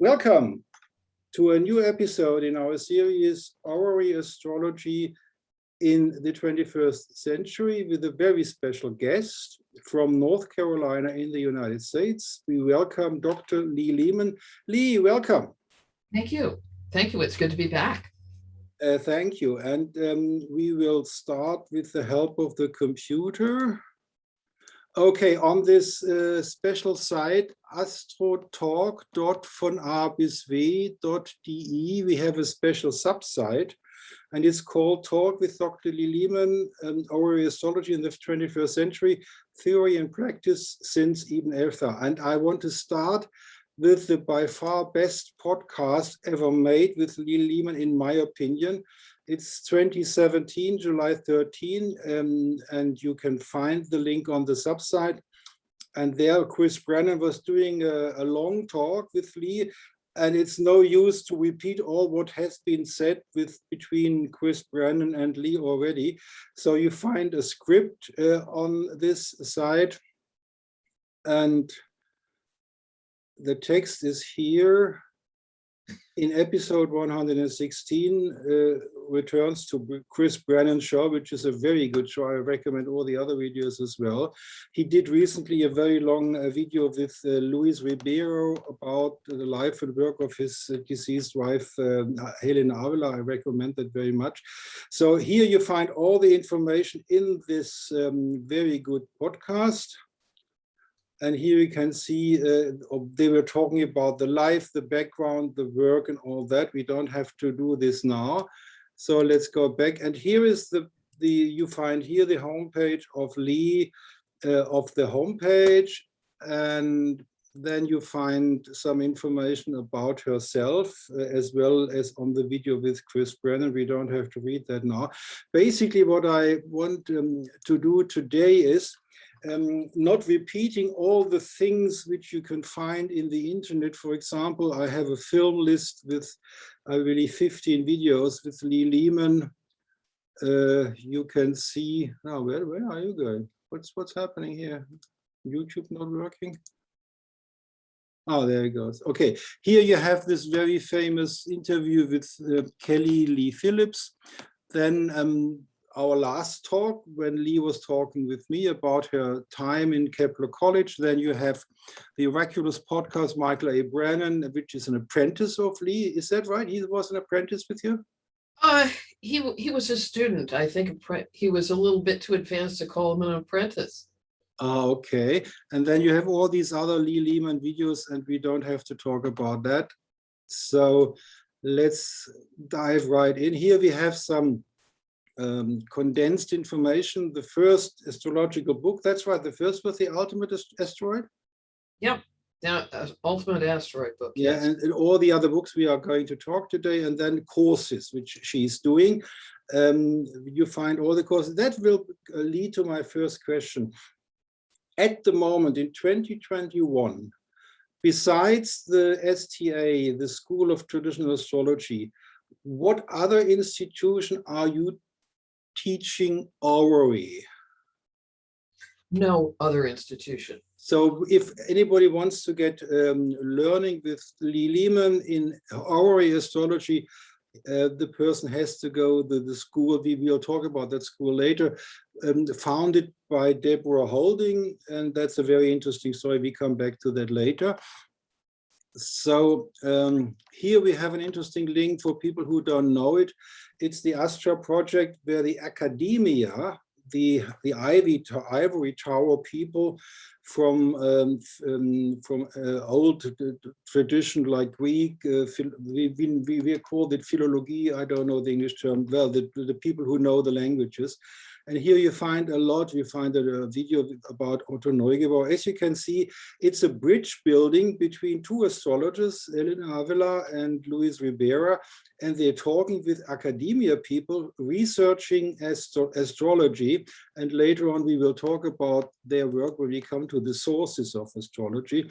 Welcome to a new episode in our series, Horary Astrology in the 21st Century, with a very special guest from North Carolina in the United States. We welcome Dr. Lee Lehman. Lee, welcome. Thank you. Thank you. It's good to be back. Thank you. And we will start with the help of the computer. Okay, on this special site, astrotalk.vonabisw.de, we have a special subsite, and it's called Talk with Dr. Lee Lehman, Horary Astrology in the 21st Century, Theory and Practice since Ibn Ezra. And I want to start with the by far best podcast ever made with Lee Lehman, in my opinion. It's 2017, July 13, and you can find the link on the subsite. And there, Chris Brennan was doing a long talk with Lee, and it's no use to repeat all what has been said between Chris Brennan and Lee already. So you find a script on this site, and the text is here. In episode 116, returns to Chris Brennan's show, which is a very good show. I recommend all the other videos as well. He did recently a very long video with Luis Ribeiro about the life and work of his deceased wife, Helen Avila. I recommend that very much. So here you find all the information in this very good podcast. And here you can see they were talking about the life, the background, the work, and all that. We don't have to do this now. So let's go back. And here is you find here the homepage of Lee, of the homepage. And then you find some information about herself, as well as on the video with Chris Brennan. We don't have to read that now. Basically, what I want to do today is not repeating all the things which you can find in the internet. For example, I have a film list with, I believe, 15 videos with Lee Lehman. You can see, now where are you going? What's happening here? YouTube not working? Oh, there it goes. Okay, here you have this very famous interview with Kelly Lee Phillips. Then our last talk, when Lee was talking with me about her time in Kepler College. Then you have the Oraculous podcast, Michael A. Brennan, which is an apprentice of Lee. Is that right? He was an apprentice with you? He was a student. I think he was a little bit too advanced to call him an apprentice. Okay. And then you have all these other Lee Lehman videos, and we don't have to talk about that. So let's dive right in. Here we have some condensed information. The first astrological book, that's right, the first was the Ultimate Asteroid? Yep, now Ultimate Asteroid book. Yeah, yes. and all the other books we are going to talk today, and then courses, which she's doing. You find all the courses. That will lead to my first question. At the moment, in 2021, besides the STA, the School of Traditional Astrology, what other institution are you teaching horary? No other institution. So if anybody wants to get learning with Lee Lehman in horary astrology, the person has to go to the school. We will talk about that school later, founded by Deborah Holding, and that's a very interesting story. We come back to that later. So here we have an interesting link for people who don't know it. It's the Astra project, where the academia, the ivory tower people from old tradition like Greek, we call it philology. I don't know the English term. Well, the people who know the languages. And here you find a lot. You find a video about Otto Neugebauer. As you can see, it's a bridge building between two astrologers, Elena Avila and Luis Ribera, and they're talking with academia people researching astrology. And later on, we will talk about their work when we come to the sources of astrology.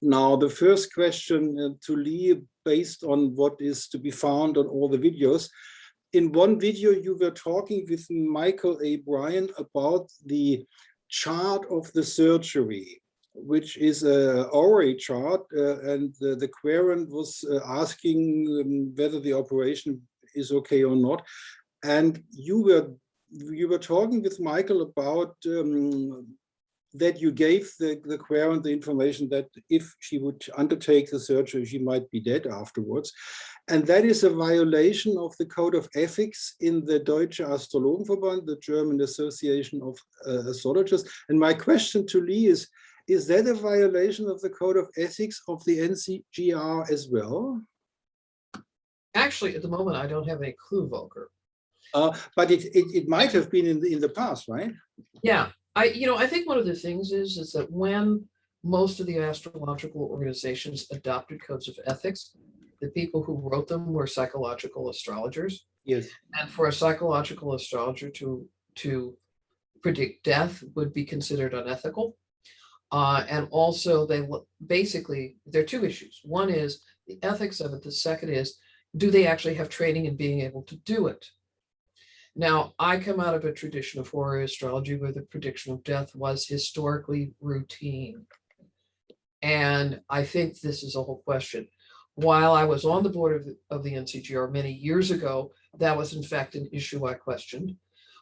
Now, the first question to Lee, based on what is to be found on all the videos. In one video, you were talking with Michael A. Bryan about the chart of the surgery. which is a Horary chart, and the querent was asking whether the operation is okay or not. And you were talking with Michael about that you gave the querent the information that if she would undertake the surgery, she might be dead afterwards. And that is a violation of the code of ethics in the Deutsche Astrologenverband, the German Association of Astrologers. And my question to Lee is that a violation of the code of ethics of the NCGR as well? Actually, at the moment, I don't have any clue, Volker. But it might have been in the past, right? Yeah, I think one of the things is that when most of the astrological organizations adopted codes of ethics, the people who wrote them were psychological astrologers. Yes. And for a psychological astrologer to predict death would be considered unethical. And also basically, there are two issues. One is the ethics of it. The second is, do they actually have training in being able to do it? Now, I come out of a tradition of Horary astrology where the prediction of death was historically routine. And I think this is a whole question. While I was on the board of the NCGR many years ago, that was in fact an issue I questioned.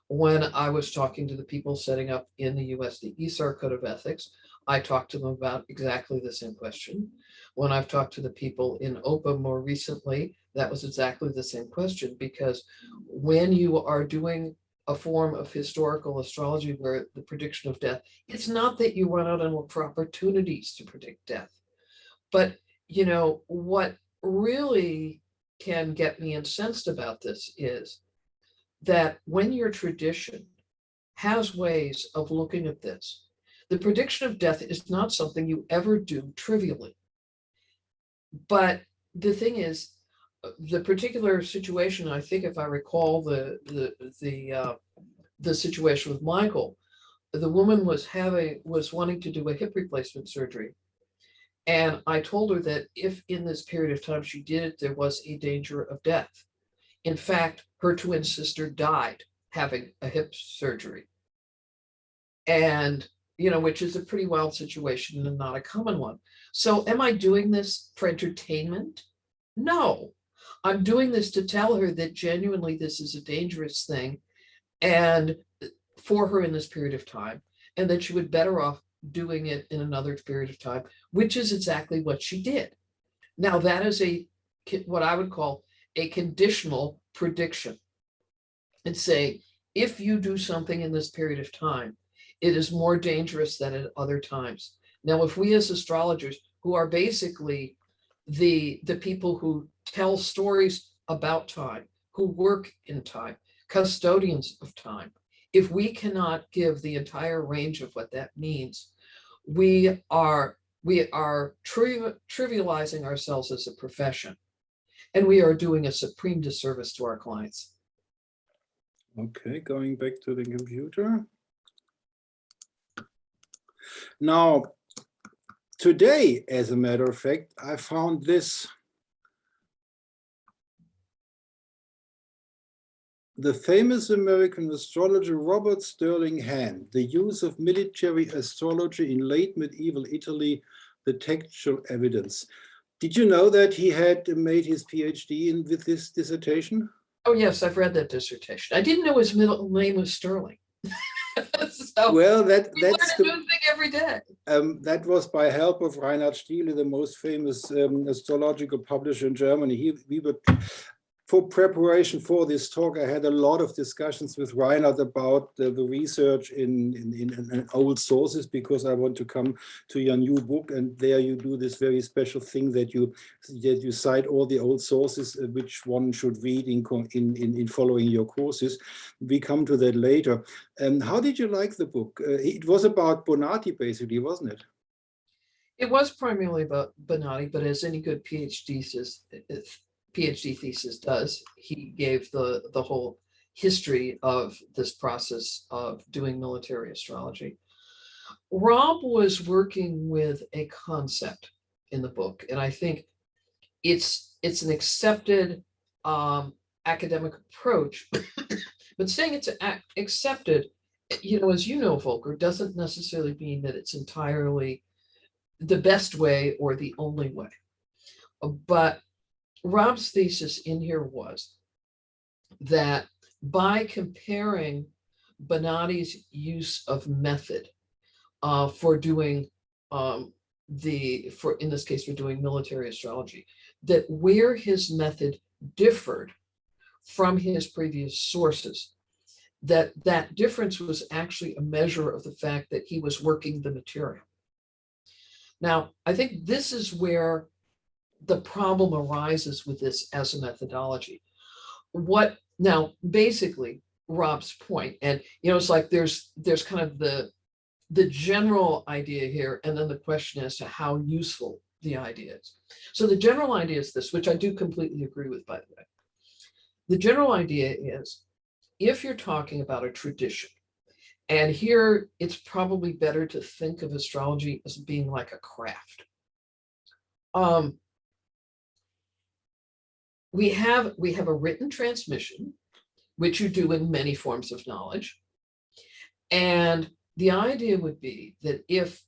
When I was talking to the people setting up in the US the ESAR Code of Ethics, I talked to them about exactly the same question. When I've talked to the people in OPA more recently, that was exactly the same question, because when you are doing a form of historical astrology where the prediction of death, it's not that you run out and look for opportunities to predict death. But, what really can get me incensed about this is that when your tradition has ways of looking at this, the prediction of death is not something you ever do trivially. But the thing is, the particular situation, I think if I recall the situation with Michael, the woman was wanting to do a hip replacement surgery. And I told her that if in this period of time she did it, there was a danger of death. In fact, her twin sister died having a hip surgery. And, which is a pretty wild situation and not a common one. So am I doing this for entertainment? No, I'm doing this to tell her that genuinely this is a dangerous thing and for her in this period of time, and that she would better off doing it in another period of time, which is exactly what she did. Now that is what I would call a conditional prediction, and say, if you do something in this period of time, it is more dangerous than at other times. Now, if we as astrologers, who are basically the people who tell stories about time, who work in time, custodians of time, if we cannot give the entire range of what that means, we are trivializing ourselves as a profession, and we are doing a supreme disservice to our clients. Okay, going back to the computer. Now, today, as a matter of fact, I found this. The famous American astrologer Robert Sterling Hand, The Use of Military Astrology in Late Medieval Italy, the Textual Evidence. Did you know that he had made his PhD with this dissertation? Oh, yes, I've read that dissertation. I didn't know his middle name was Sterling. So well, that's the new thing every day. That was by help of Reinhard Stiele, the most famous astrological publisher in Germany. For preparation for this talk, I had a lot of discussions with Reinhard about the research in old sources, because I want to come to your new book, and there you do this very special thing that you cite all the old sources which one should read in following your courses. We come to that later. How did you like the book? It was about Bonatti, basically, wasn't it? It was primarily about Bonatti, but as any good PhD thesis does, he gave the whole history of this process of doing military astrology. Rob was working with a concept in the book, and I think it's an accepted academic approach, but saying it's accepted, as you know, Volker, doesn't necessarily mean that it's entirely the best way or the only way. But Rob's thesis in here was that by comparing Bonatti's use of method for doing in this case, for doing military astrology, that where his method differed from his previous sources, that difference was actually a measure of the fact that he was working the material. Now, I think this is where the problem arises with this as a methodology. Now, basically, Rob's point, and it's like there's kind of the general idea here, and then the question as to how useful the idea is. So the general idea is this, which I do completely agree with, by the way. The general idea is, if you're talking about a tradition, and here it's probably better to think of astrology as being like a craft. We have a written transmission, which you do in many forms of knowledge. And the idea would be that if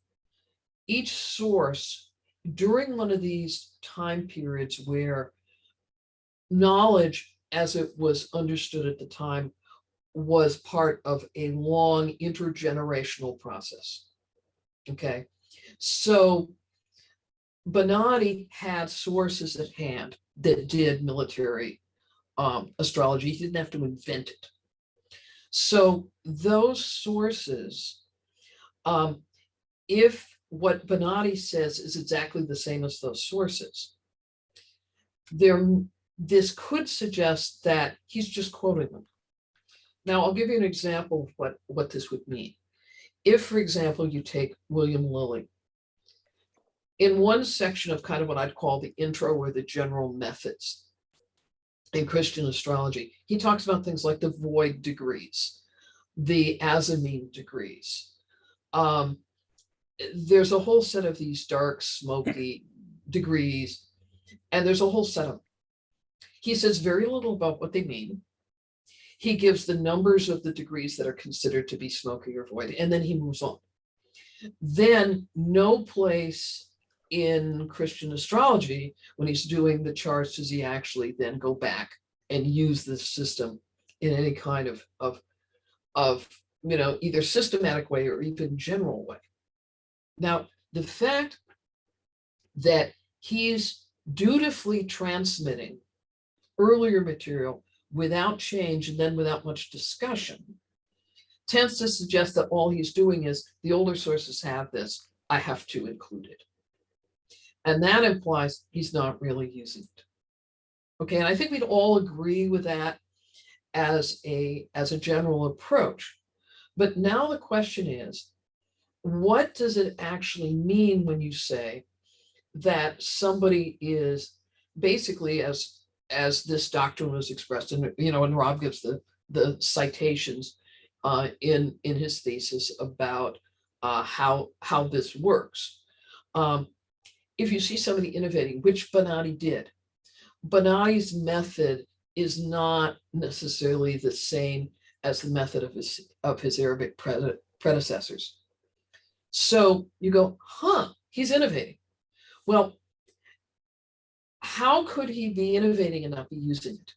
each source during one of these time periods where knowledge as it was understood at the time was part of a long intergenerational process. Okay, so Bonatti had sources at hand that did military astrology. He didn't have to invent it. So those sources, if what Bonatti says is exactly the same as those sources, this could suggest that he's just quoting them. Now, I'll give you an example of what this would mean. If, for example, you take William Lilly, in one section of kind of what I'd call the intro or the general methods in Christian astrology, he talks about things like the void degrees, the azimuth degrees. There's a whole set of these dark, smoky degrees, and there's a whole set of them. He says very little about what they mean. He gives the numbers of the degrees that are considered to be smoky or void, and then he moves on. Then no place in Christian astrology, when he's doing the charts, does he actually then go back and use this system in any kind of either systematic way or even general way. Now, the fact that he's dutifully transmitting earlier material without change and then without much discussion tends to suggest that all he's doing is the older sources have this, I have to include it. And that implies he's not really using it. Okay, and I think we'd all agree with that as a general approach. But now the question is, what does it actually mean when you say that somebody is basically, as this doctrine was expressed, and and Rob gives the citations in his thesis about how this works. If you see somebody innovating, which Bonatti did, Bonatti's method is not necessarily the same as the method of his Arabic predecessors. So you go, he's innovating. Well, how could he be innovating and not be using it?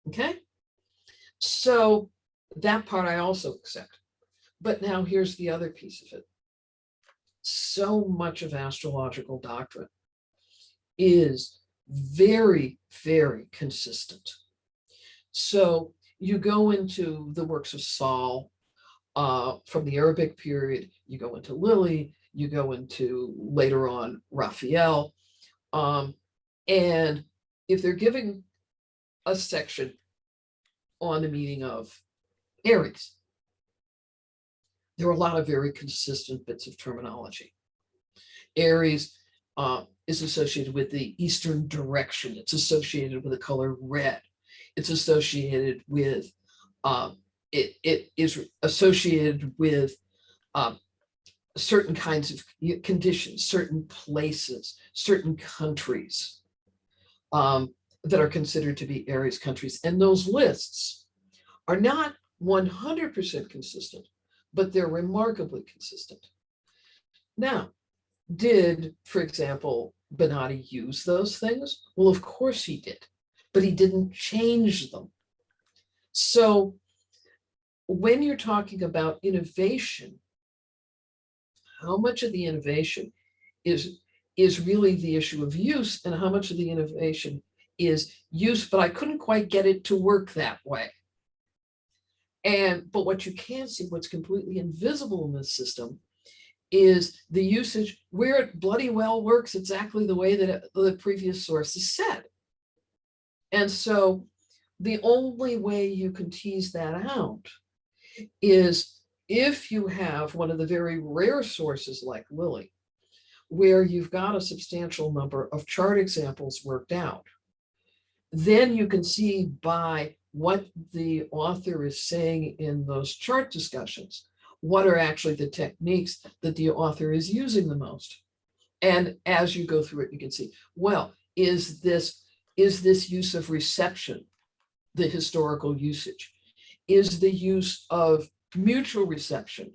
Okay, so that part I also accept. But now here's the other piece of it. So much of astrological doctrine is very, very consistent. So you go into the works of Saul from the Arabic period, you go into Lilly, you go into later on Raphael, and if they're giving a section on the meaning of Aries, there are a lot of very consistent bits of terminology. Aries is associated with the eastern direction. It's associated with the color red. It's associated with, it is associated with certain kinds of conditions, certain places, certain countries that are considered to be Aries countries. And those lists are not 100% consistent, but they're remarkably consistent. Now, did, for example, Benatti use those things? Well, of course he did, but he didn't change them. So when you're talking about innovation, how much of the innovation is really the issue of use, and how much of the innovation is use, but I couldn't quite get it to work that way. But what you can see, what's completely invisible in this system, is the usage where it bloody well works exactly the way that the previous sources said. And so the only way you can tease that out is if you have one of the very rare sources like Lilly, where you've got a substantial number of chart examples worked out. Then you can see by what the author is saying in those chart discussions, what are actually the techniques that the author is using the most. And as you go through it, you can see, well, is this use of reception the historical usage? Is the use of mutual reception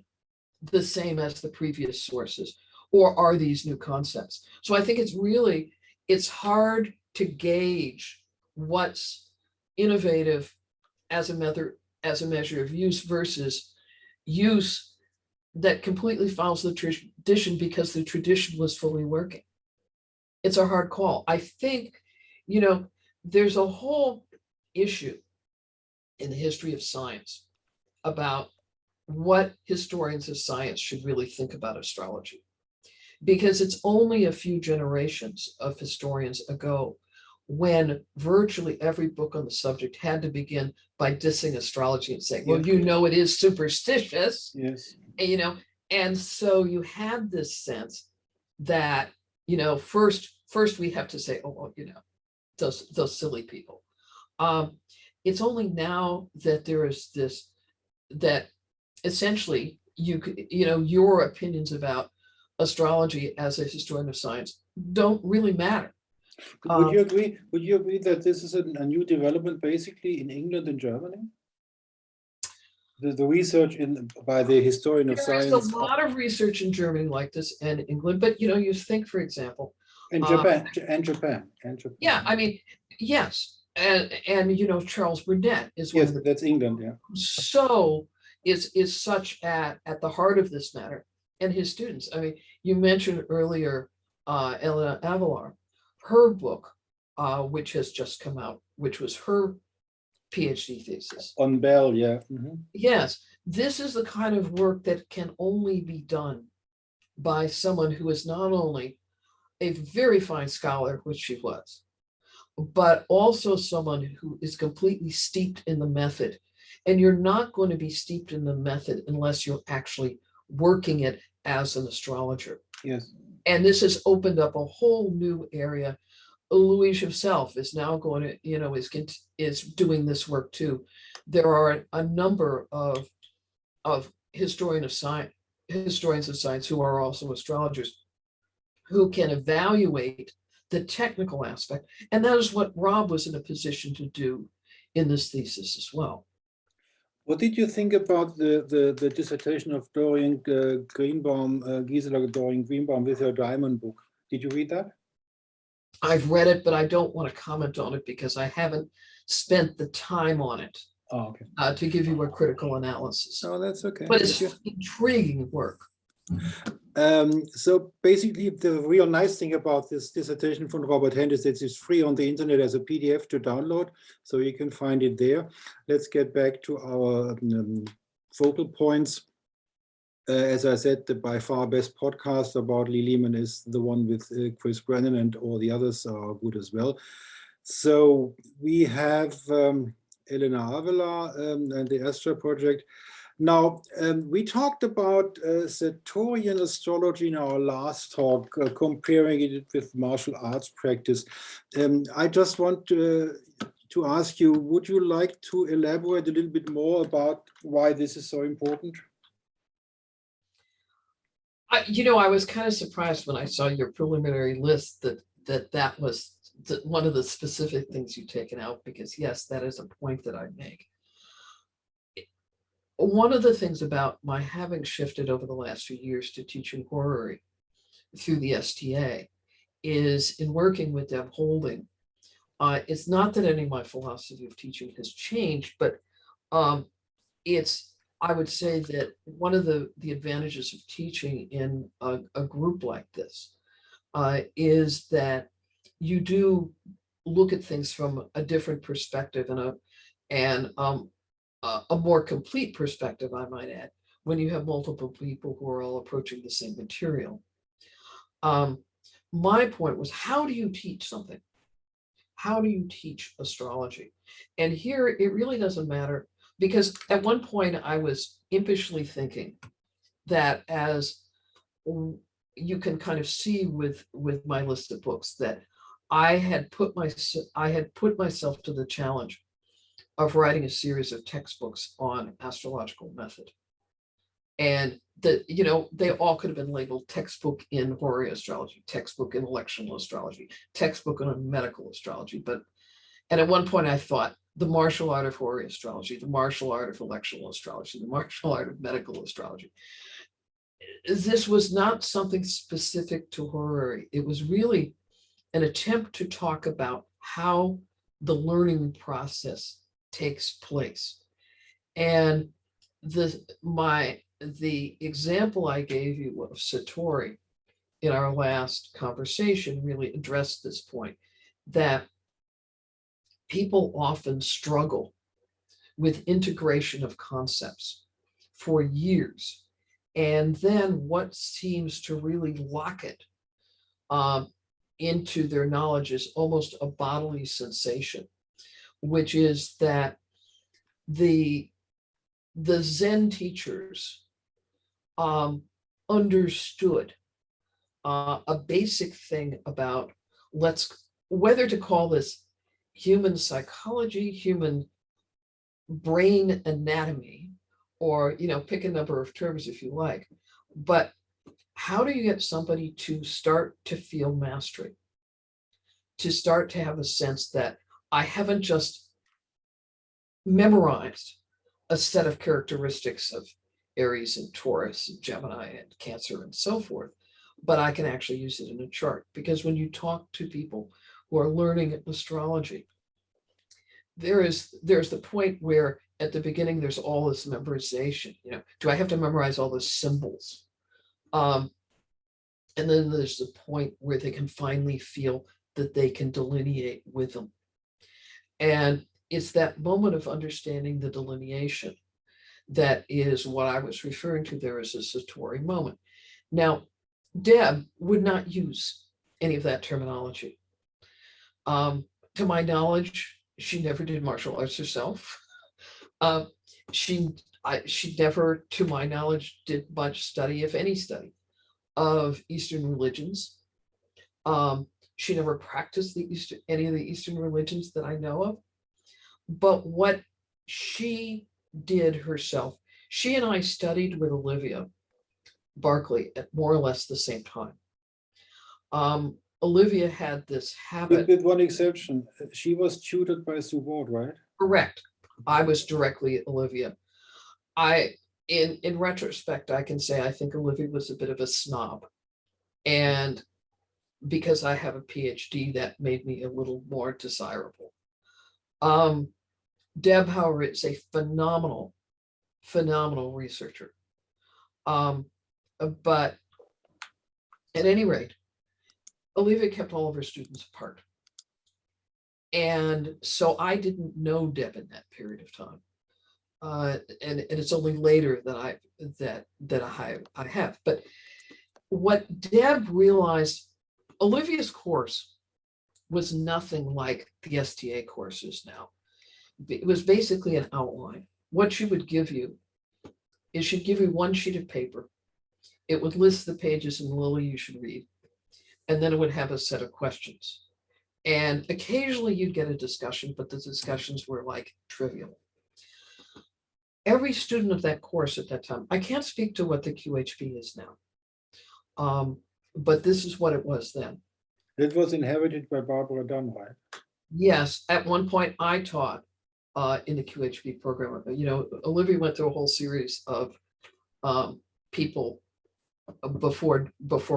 the same as the previous sources, or are these new concepts? So I think it's hard to gauge what's innovative as a measure of use versus use that completely follows the tradition because the tradition was fully working. It's a hard call. I think, there's a whole issue in the history of science about what historians of science should really think about astrology, because it's only a few generations of historians ago when virtually every book on the subject had to begin by dissing astrology and saying, well, it is superstitious. Yes. And so you had this sense that, first we have to say, those silly people. It's only now that there is this, that essentially your opinions about astrology as a historian of science don't really matter. Would you agree? Would you agree that this is a new development, basically, in England and Germany? The research by the historian of science. There's a lot of research in Germany like this, and England. But you think, for example, and Japan, Japan. Yeah, I mean, yes, and Charles Burnett is one of the, that's England. Yeah. So is such at the heart of this matter, and his students. I mean, you mentioned earlier Elena Avalar. Her book, which has just come out, which was her PhD thesis. On Bell, yeah. Mm-hmm. Yes, this is the kind of work that can only be done by someone who is not only a very fine scholar, which she was, but also someone who is completely steeped in the method. And you're not going to be steeped in the method unless you're actually working it as an astrologer. Yes. And this has opened up a whole new area. Louise himself is now going to, is doing this work too. There are a number of historians of science who are also astrologers who can evaluate the technical aspect. And that is what Rob was in a position to do in this thesis as well. What did you think about the dissertation of Dorian Greenbaum, Gisela Dorian Greenbaum, with her diamond book? Did you read that? I've read it, but I don't want to comment on it because I haven't spent the time on it. Oh, okay. To give you a critical analysis. Oh, that's okay. But it's intriguing work. So basically, the real nice thing about this dissertation from Robert Hand is that it's free on the internet as a PDF to download, so you can find it there. Let's get back to our focal points. As I said, the by far best podcast about Lee Lehman is the one with Chris Brennan, and all the others are good as well. So we have Elena Avila and the Astra Project. Now, we talked about Satorian astrology in our last talk, comparing it with martial arts practice. I just want to ask you, would you like to elaborate a little bit more about why this is so important? I was kind of surprised when I saw your preliminary list that was one of the specific things you've taken out, because yes, that is a point that I make. One of the things about my having shifted over the last few years to teaching horary through the STA is in working with Deb Holding. It's not that any of my philosophy of teaching has changed, but I would say that one of the advantages of teaching in a group like this is that you do look at things from a different perspective and a more complete perspective, I might add, when you have multiple people who are all approaching the same material. My point was, how do you teach something? How do you teach astrology? And here it really doesn't matter, because at one point I was impishly thinking that, as you can kind of see with my list of books, that I had put myself to the challenge of writing a series of textbooks on astrological method. And they all could have been labeled textbook in Horary Astrology, textbook in electional astrology, textbook on medical astrology. And at one point I thought, the martial art of Horary Astrology, the martial art of electional astrology, the martial art of medical astrology. This was not something specific to Horary. It was really an attempt to talk about how the learning process takes place. And the example I gave you of Satori in our last conversation really addressed this point, that people often struggle with integration of concepts for years. And then what seems to really lock it into their knowledge is almost a bodily sensation, which is that the Zen teachers understood a basic thing about whether to call this human psychology, human brain anatomy, or pick a number of terms if you like. But how do you get somebody to start to feel mastery, to start to have a sense that I haven't just memorized a set of characteristics of Aries and Taurus and Gemini and Cancer and so forth, but I can actually use it in a chart? Because when you talk to people who are learning astrology, there's the point where at the beginning there's all this memorization. Do I have to memorize all the symbols? And then there's the point where they can finally feel that they can delineate with them. And it's that moment of understanding the delineation that is what I was referring to there as a Satori moment. Now, Deb would not use any of that terminology. To my knowledge, she never did martial arts herself. She never, to my knowledge, did much study, if any study, of Eastern religions. She never practiced any of the Eastern religions that I know of. But what she did herself, she and I studied with Olivia Barclay at more or less the same time. Olivia had this habit. With one exception, she was tutored by Sue Ward, right? Correct. I was directly at Olivia. In retrospect, I can say I think Olivia was a bit of a snob. And because I have a PhD, that made me a little more desirable. Deb, however, is a phenomenal researcher. But at any rate, Olivia kept all of her students apart. And so I didn't know Deb in that period of time. And it's only later that I have. But what Deb realized, Olivia's course was nothing like the STA courses now. It was basically an outline. What she would give you is she'd give you one sheet of paper. It would list the pages in Lily you should read. And then it would have a set of questions. And occasionally you'd get a discussion, but the discussions were like trivial. Every student of that course at that time, I can't speak to what the QHP is now, but this is what it was then. It was inherited by Barbara Dunn, right? Yes, at one point I taught in the QHP program. Olivia went through a whole series of people before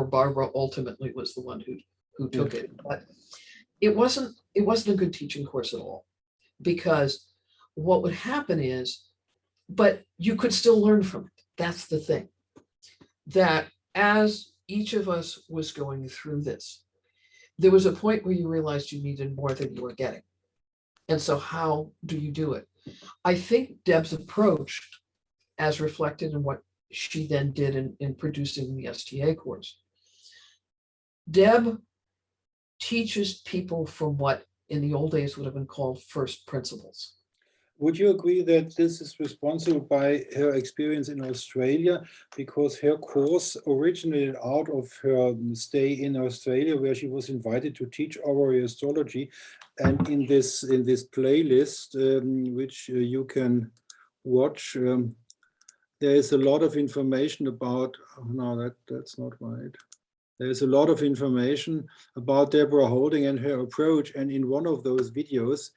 Barbara ultimately was the one who took it. But it wasn't a good teaching course at all, because what would happen is, but you could still learn from it. That's the thing, that as each of us was going through this, there was a point where you realized you needed more than you were getting. And so how do you do it? I think Deb's approach, as reflected in what she then did in producing the STA course, Deb teaches people from what in the old days would have been called first principles. Would you agree that this is responsible by her experience in Australia, because her course originated out of her stay in Australia, where she was invited to teach Horary Astrology, and in this playlist, which you can watch, there is a lot of information about. Oh, no, that's not right. There's a lot of information about Deborah Holding and her approach, and in one of those videos,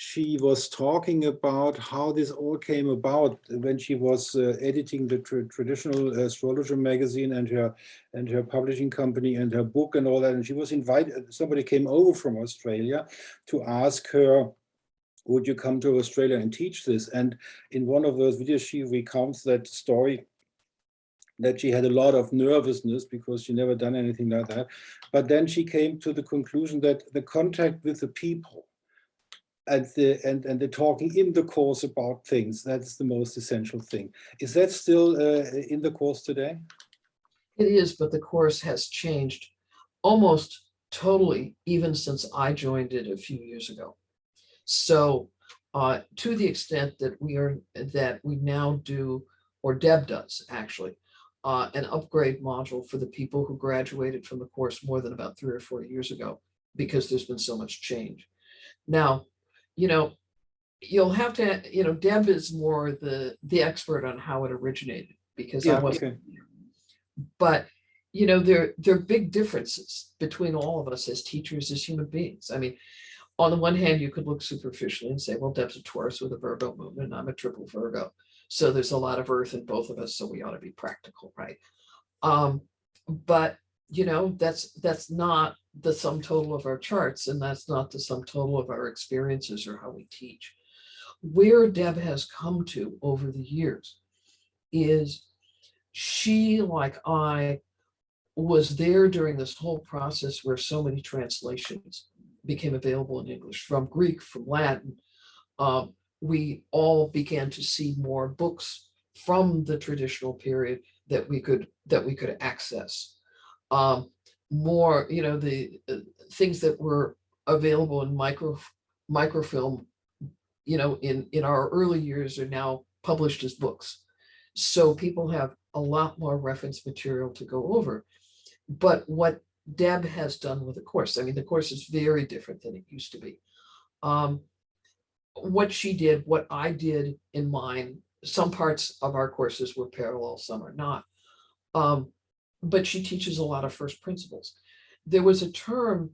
she was talking about how this all came about when she was editing the traditional astrologer magazine and her publishing company and her book and all that. And she was invited, somebody came over from Australia to ask her, would you come to Australia and teach this? And in one of those videos, she recounts that story, that she had a lot of nervousness because she never done anything like that. But then she came to the conclusion that the contact with the people and the talking in the course about things, that's the most essential thing. Is that still in the course today? It is, but the course has changed almost totally, even since I joined it a few years ago. So to the extent that we now do, or Deb does actually, an upgrade module for the people who graduated from the course more than about 3 or 4 years ago, because there's been so much change. Now, you'll have to, Deb is more the expert on how it originated, because I wasn't. Okay. But, there are big differences between all of us as teachers, as human beings. I mean, on the one hand, you could look superficially and say, well, Deb's a Taurus with a Virgo moon, and I'm a triple Virgo. So there's a lot of earth in both of us, so we ought to be practical, right? But, that's not the sum total of our charts, and that's not the sum total of our experiences or how we teach. Where Deb has come to over the years is she, like I, was there during this whole process where so many translations became available in English, from Greek, from Latin. We all began to see more books from the traditional period that we could access. More, the things that were available in microfilm, in our early years are now published as books. So people have a lot more reference material to go over. But what Deb has done with the course, I mean, the course is very different than it used to be. What she did, what I did in mine, some parts of our courses were parallel, some are not. But she teaches a lot of first principles. There was a term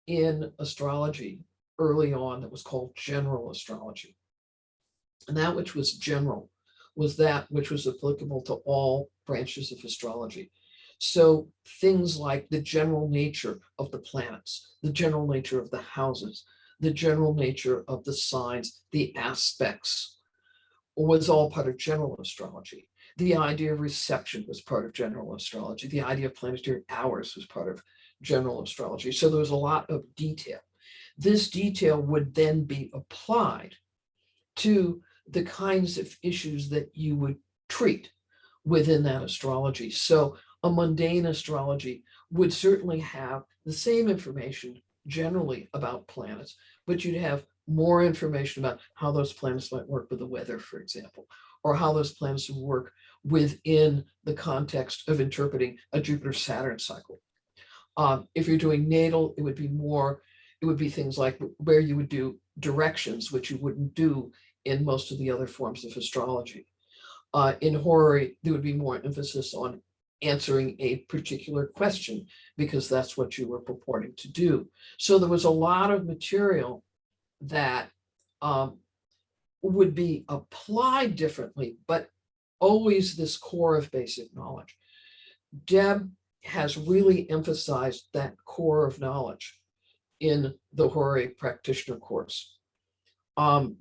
in astrology early on that was called general astrology. And that which was general was that which was applicable to all branches of astrology. So things like the general nature of the planets, the general nature of the houses, the general nature of the signs, the aspects, was all part of general astrology. The idea of reception was part of general astrology. The idea of planetary hours was part of general astrology. So there was a lot of detail. This detail would then be applied to the kinds of issues that you would treat within that astrology. So a mundane astrology would certainly have the same information generally about planets, but you'd have more information about how those planets might work with the weather, for example, or how those planets would work within the context of interpreting a Jupiter-Saturn cycle. If you're doing natal, it would be things like where you would do directions, which you wouldn't do in most of the other forms of astrology. In Horary, there would be more emphasis on answering a particular question, because that's what you were purporting to do. So there was a lot of material that would be applied differently, but always this core of basic knowledge. Deb has really emphasized that core of knowledge in the Horary practitioner course.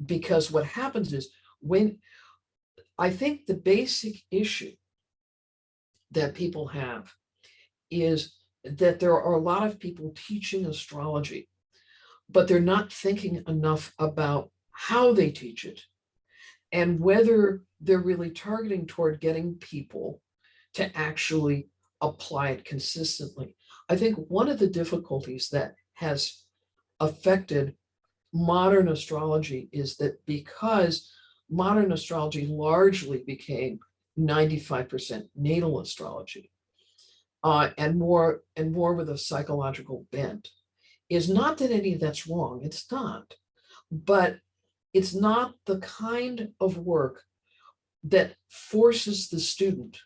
Because what happens is, when I think the basic issue that people have is that there are a lot of people teaching astrology, but they're not thinking enough about how they teach it and whether they're really targeting toward getting people to actually apply it consistently. I think one of the difficulties that has affected modern astrology is that because modern astrology largely became 95% natal astrology, and more with a psychological bent, is not that any of that's wrong. It's not, but it's not the kind of work that forces the student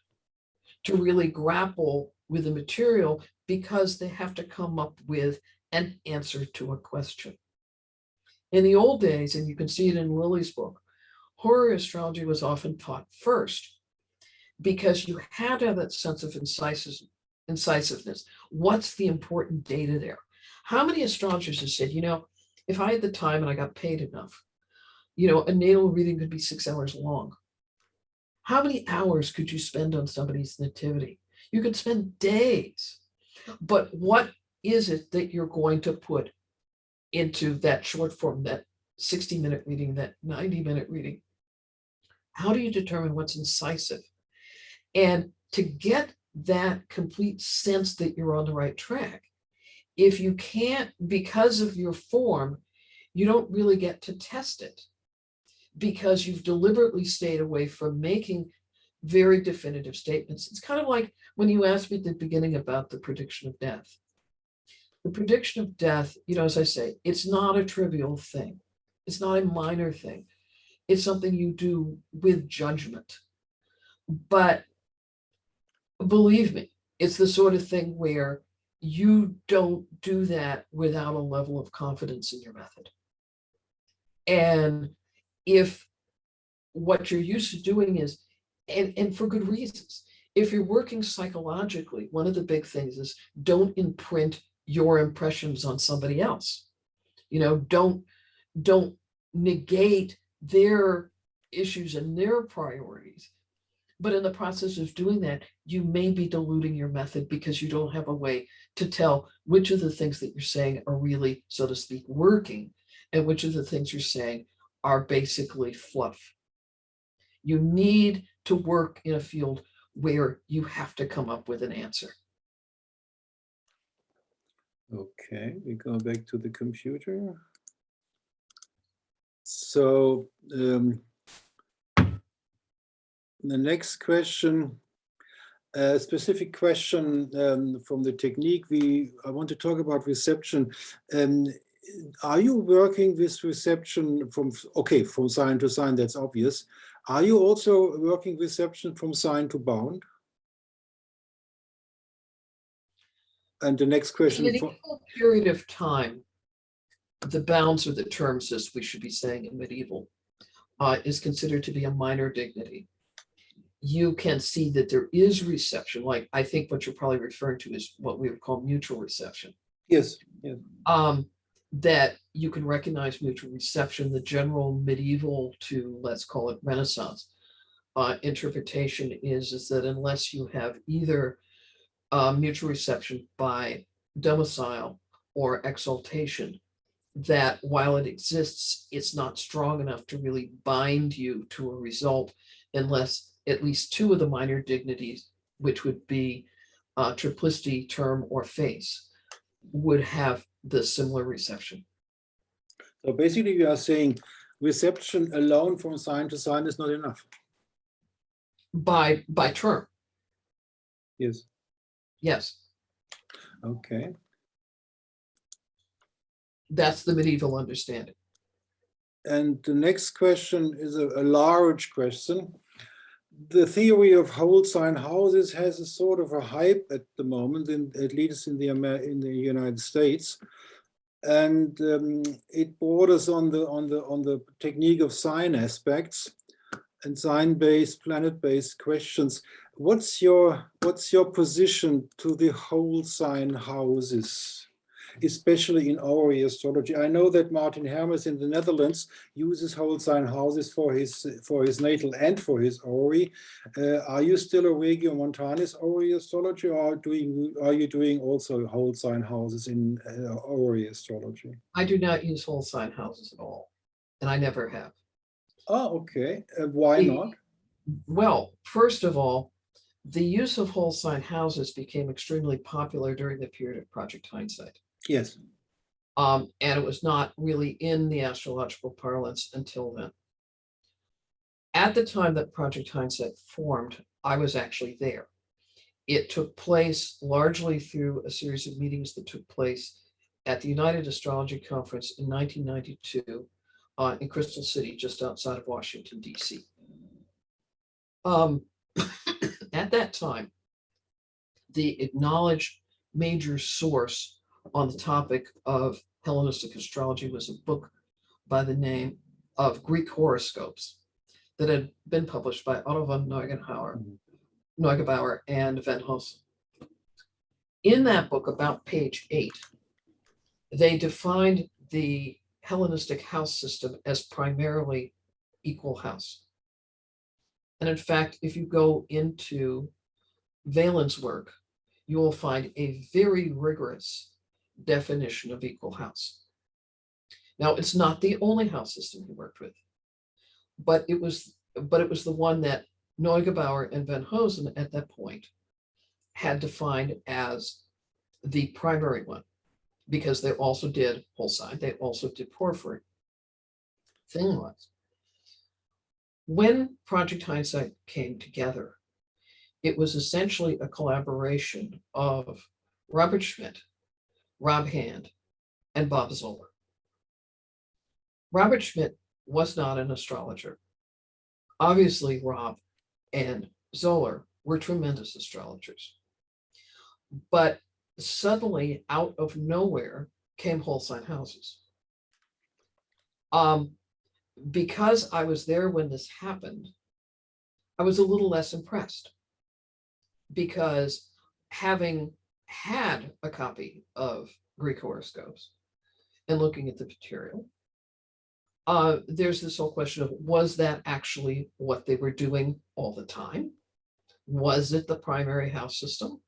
to really grapple with the material because they have to come up with an answer to a question. In the old days, and you can see it in Lily's book, Horary astrology was often taught first because you had to have that sense of incisiveness. What's the important data there? How many astrologers have said, if I had the time and I got paid enough, a natal reading could be 6 hours long. How many hours could you spend on somebody's nativity? You could spend days. But what is it that you're going to put into that short form, that 60-minute reading, that 90-minute reading? How do you determine what's incisive? And to get that complete sense that you're on the right track, if you can't, because of your form, you don't really get to test it because you've deliberately stayed away from making very definitive statements. It's kind of like when you asked me at the beginning about the prediction of death. The prediction of death, as I say, it's not a trivial thing. It's not a minor thing. It's something you do with judgment. But believe me, it's the sort of thing where you don't do that without a level of confidence in your method. And if what you're used to doing is, and for good reasons, if you're working psychologically, one of the big things is don't imprint your impressions on somebody else. Don't negate their issues and their priorities. But in the process of doing that, you may be diluting your method because you don't have a way to tell which of the things that you're saying are really, so to speak, working, and which of the things you're saying are basically fluff. You need to work in a field where you have to come up with an answer. Okay, we go back to the computer. So the next question, a specific question from the technique. I want to talk about reception. Are you working with reception from sign to sign? That's obvious. Are you also working reception from sign to bound? And the next question. In an equal period of time, the bounds, or the terms, as we should be saying in medieval, is considered to be a minor dignity. You can see that there is reception, like I think what you're probably referring to is what we would call mutual reception. Yes. Yes. That you can recognize mutual reception. The general medieval to, let's call it, Renaissance interpretation is that unless you have either mutual reception by domicile or exaltation, that while it exists, it's not strong enough to really bind you to a result unless at least two of the minor dignities, which would be triplicity, term, or face, would have the similar reception. So basically you are saying reception alone from sign to sign is not enough. By term. Yes. Yes. Okay. That's the medieval understanding. And the next question is a large question. The theory of whole sign houses has a sort of a hype at the moment, at least in the United States, and it borders on the technique of sign aspects and sign-based, planet-based questions. what's your position to the whole sign houses, especially in Horary astrology? I know that Martin Hermes in the Netherlands uses whole sign houses for his natal and for his Horary. Are you still a Regiomontanist Horary astrology, or are you doing also whole sign houses in Horary astrology? I do not use whole sign houses at all, and I never have. Oh, okay. Why not? Well, first of all, the use of whole sign houses became extremely popular during the period of Project Hindsight. Yes. And it was not really in the astrological parlance until then. At the time that Project Hindsight formed, I was actually there. It took place largely through a series of meetings that took place at the United Astrology Conference in 1992 in Crystal City, just outside of Washington, D.C. At that time, the acknowledged major source on the topic of Hellenistic astrology was a book by the name of Greek Horoscopes that had been published by Otto von Neugebauer and Van Hosen. In that book, about page 8, they defined the Hellenistic house system as primarily equal house. And in fact, if you go into Valen's work, you will find a very rigorous definition of equal house. Now, it's not the only house system he worked with, but it was the one that Neugebauer and Van Hosen at that point had defined as the primary one, because they also did whole sign, they also did porphyry. Thing was, when Project Hindsight came together, it was essentially a collaboration of Robert Schmidt, Rob Hand, and Bob Zoller. Robert Schmidt was not an astrologer. Obviously, Rob and Zoller were tremendous astrologers. But suddenly, out of nowhere, came whole sign houses. Because I was there when this happened, I was a little less impressed, because having had a copy of Greek horoscopes and looking at the material, there's this whole question of, was that actually what they were doing all the time? Was it the primary house system?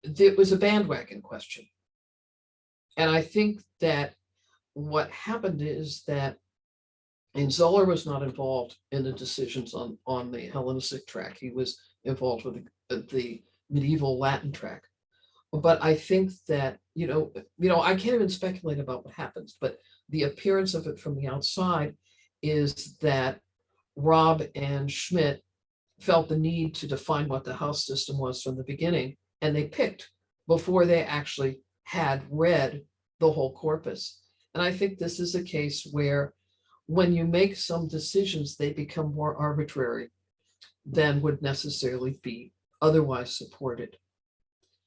It was a bandwagon question. And I think that what happened is that, and Zoller was not involved in the decisions on the Hellenistic track. He was involved with the medieval Latin track. But I think that, I can't even speculate about what happens, but the appearance of it from the outside is that Rob and Schmidt felt the need to define what the house system was from the beginning, and they picked before they actually had read the whole corpus. And I think this is a case where when you make some decisions, they become more arbitrary than would necessarily be otherwise supported.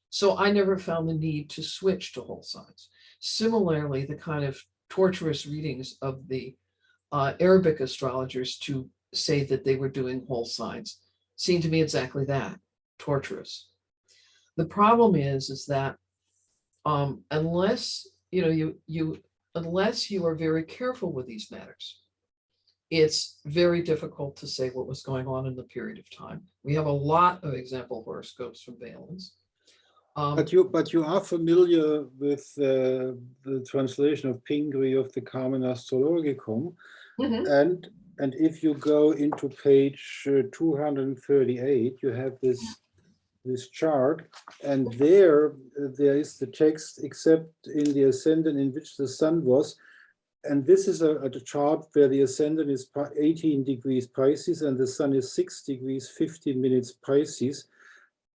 So I never found the need to switch to whole signs. Similarly, the kind of torturous readings of the Arabic astrologers to say that they were doing whole signs seemed to me exactly that, torturous. The problem is that unless you are very careful with these matters, it's very difficult to say what was going on in the period of time. We have a lot of example horoscopes from Valens. But you are familiar with the translation of Pingree of the Carmen Astrologicum, and if you go into page 238, you have this chart, and there is the text, except in the ascendant in which the sun was. And this is a chart where the ascendant is 18 degrees Pisces and the sun is 6 degrees 15 minutes Pisces.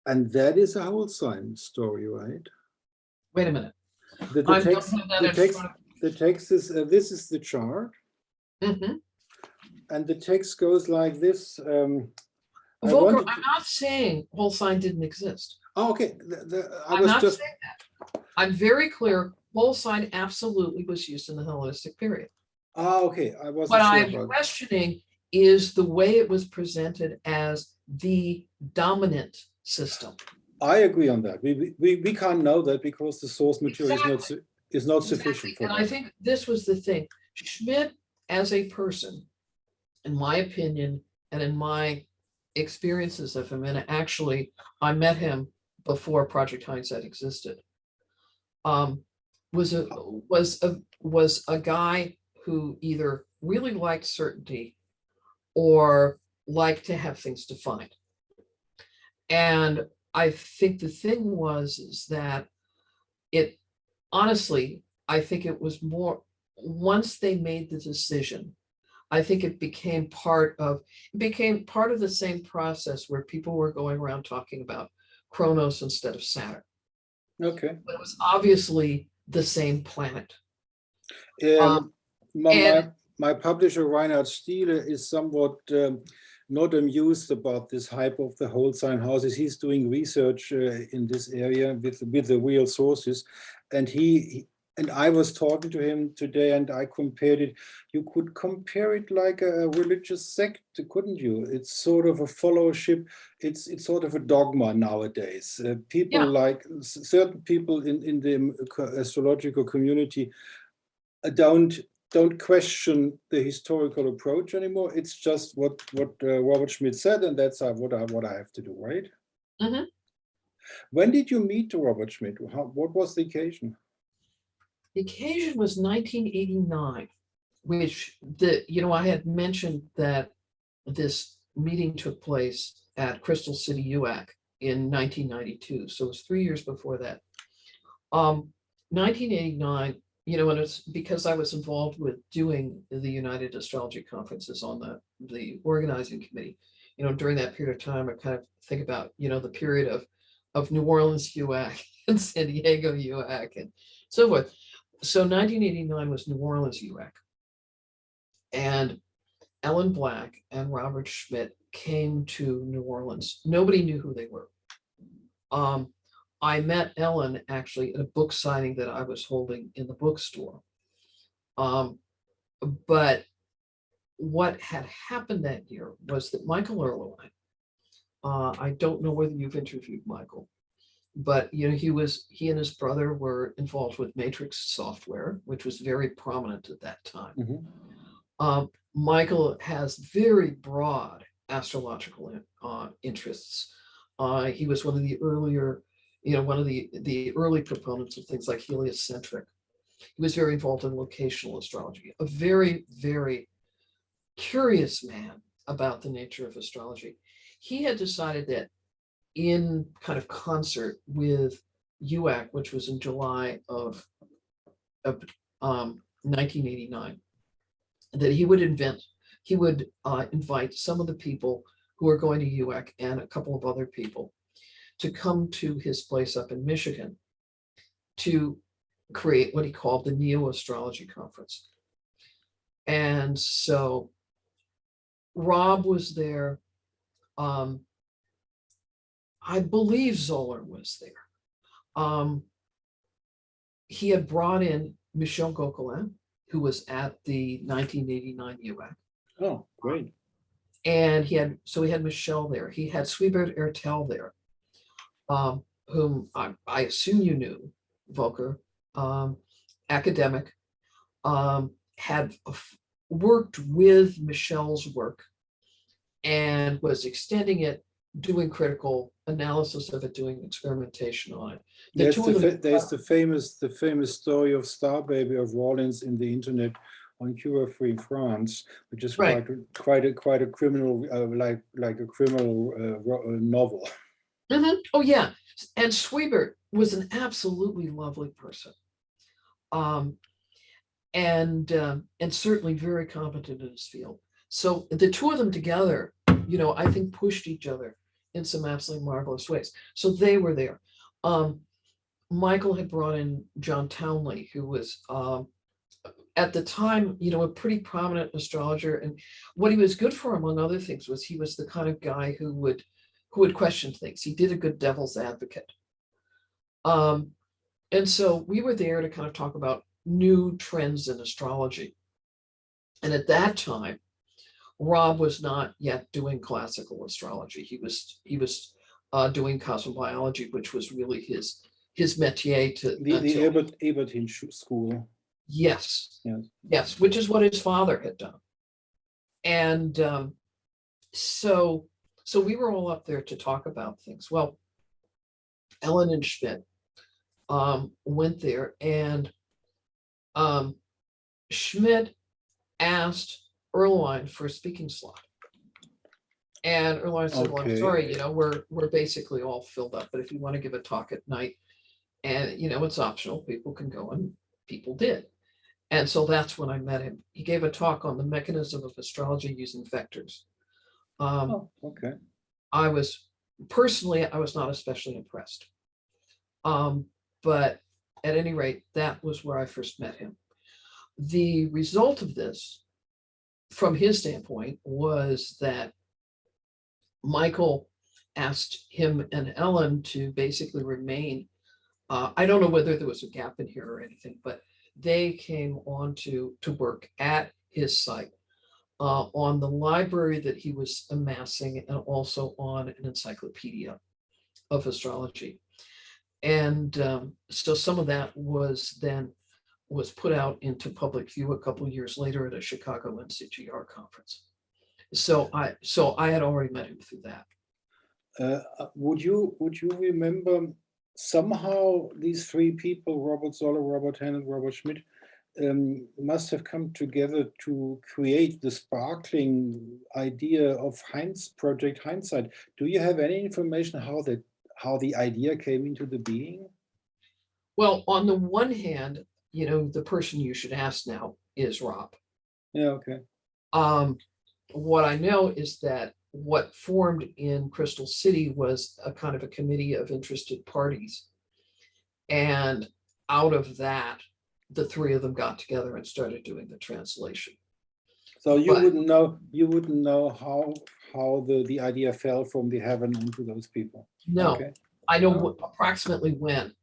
And that is a whole sign story, right? Wait a minute. The text is, this is the chart. And the text goes like this. Volker, I'm not saying whole sign didn't exist. Oh, okay. I'm not saying that. I'm very clear. Whole sign absolutely was used in the Hellenistic period. Ah, okay. I wasn't But sure I'm about questioning is the way it was presented as the dominant system. I agree on that. We can't know that because the source material is not sufficient for and that. I think this was the thing. Schmidt, as a person, in my opinion, and in my experiences of him, and actually I met him before Project Hindsight existed, was a guy who either really liked certainty or liked to have things defined. And I think the thing was is that it, honestly, I think it was more, once they made the decision, I think it became part of the same process where people were going around talking about Kronos instead of Saturn. Okay. But it was obviously the same planet. My publisher Reinhard Stiele is somewhat not amused about this hype of the whole sign houses. He's doing research in this area with the real sources, and I was talking to him today, and I compared it. You could compare it like a religious sect, couldn't you? It's sort of a fellowship. It's sort of a dogma nowadays. People like certain people in the astrological community don't question the historical approach anymore. It's just what Robert Schmidt said, and that's what I have to do, right? Mm-hmm. When did you meet Robert Schmidt? What was the occasion? The occasion was 1989, which I had mentioned that this meeting took place at Crystal City, UAC in 1992. So it was 3 years before that. 1989, and it's because I was involved with doing the United Astrology conferences on the organizing committee. During that period of time, I kind of think about, the period of New Orleans UAC and San Diego UAC and so forth. So 1989 was New Orleans UAC. And Ellen Black and Robert Schmidt came to New Orleans. Nobody knew who they were. I met Ellen actually at a book signing that I was holding in the bookstore. But what had happened that year was that Michael Erlewine, I don't know whether you've interviewed Michael, but he and his brother were involved with Matrix software, which was very prominent at that time. Mm-hmm. Michael has very broad astrological interests. He was one of the earlier, one of the early proponents of things like heliocentric. He was very involved in locational astrology, a very, very curious man about the nature of astrology. He had decided that in kind of concert with UAC, which was in July of 1989, that he would invite some of the people who were going to UAC and a couple of other people to come to his place up in Michigan to create what he called the Neo-Astrology Conference. And so Rob was there. I believe Zoller was there. He had brought in Michel Gauquelin, who was at the 1989 UAC. Oh, great. And he had Michel there. He had Swibert Ertel there, whom I assume you knew, Volker, academic, had worked with Michel's work and was extending it, doing critical analysis of it, doing experimentation on it. There's the famous story of Star Baby of Rollins in the internet on Cure-Free France, which is quite a criminal, like a criminal novel. Mm-hmm. Oh yeah, and Swibert was an absolutely lovely person, and certainly very competent in his field. So the two of them together, I think pushed each other in some absolutely marvelous ways. So they were there. Michael had brought in John Townley, who was at the time, a pretty prominent astrologer. And what he was good for, among other things, was he was the kind of guy who would question things. He did a good devil's advocate. And so we were there to kind of talk about new trends in astrology. And at that time, Rob was not yet doing classical astrology. He was doing cosmobiology, which was really his métier to the Ebertin school. Yes. Yes. Yes, which is what his father had done. And so we were all up there to talk about things. Well, Ellen and Schmidt went there, and Schmidt asked Erlewine for a speaking slot. And Erlewine said, well, I'm sorry, we're basically all filled up, but if you want to give a talk at night, and it's optional, people can go, and people did. And so that's when I met him. He gave a talk on the mechanism of astrology using vectors. Okay. I was not especially impressed. But at any rate, that was where I first met him. The result of this, from his standpoint, was that Michael asked him and Ellen to basically remain. I don't know whether there was a gap in here or anything, but they came on to work at his site on the library that he was amassing, and also on an encyclopedia of astrology. And so some of that was put out into public view a couple of years later at a Chicago NCGR conference. So I had already met him through that. Would you remember somehow these three people, Robert Zoller, Robert Hahn, and Robert Schmidt, must have come together to create the sparkling idea of Project Hindsight. Do you have any information how the idea came into the being? Well, on the one hand, the person you should ask now is Rob. Yeah, okay. What I know is that what formed in Crystal City was a kind of a committee of interested parties. And out of that, the three of them got together and started doing the translation. So you wouldn't know how the idea fell from the heaven into those people. No, okay. I know approximately when,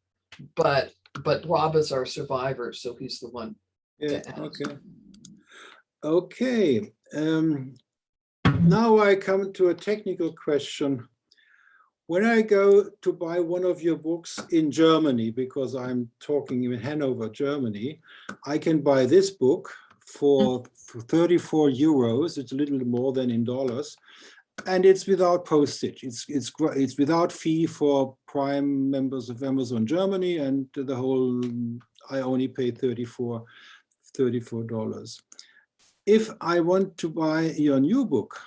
but Rob is our survivor, so he's the one. Yeah. Okay. Now I come to a technical question. When I go to buy one of your books in Germany, because I'm talking in Hanover, Germany, I can buy this book for 34 euros. It's a little more than in dollars, and it's without postage. It's without fee for Prime members of Amazon Germany, and the whole, I only pay $34. If I want to buy your new book,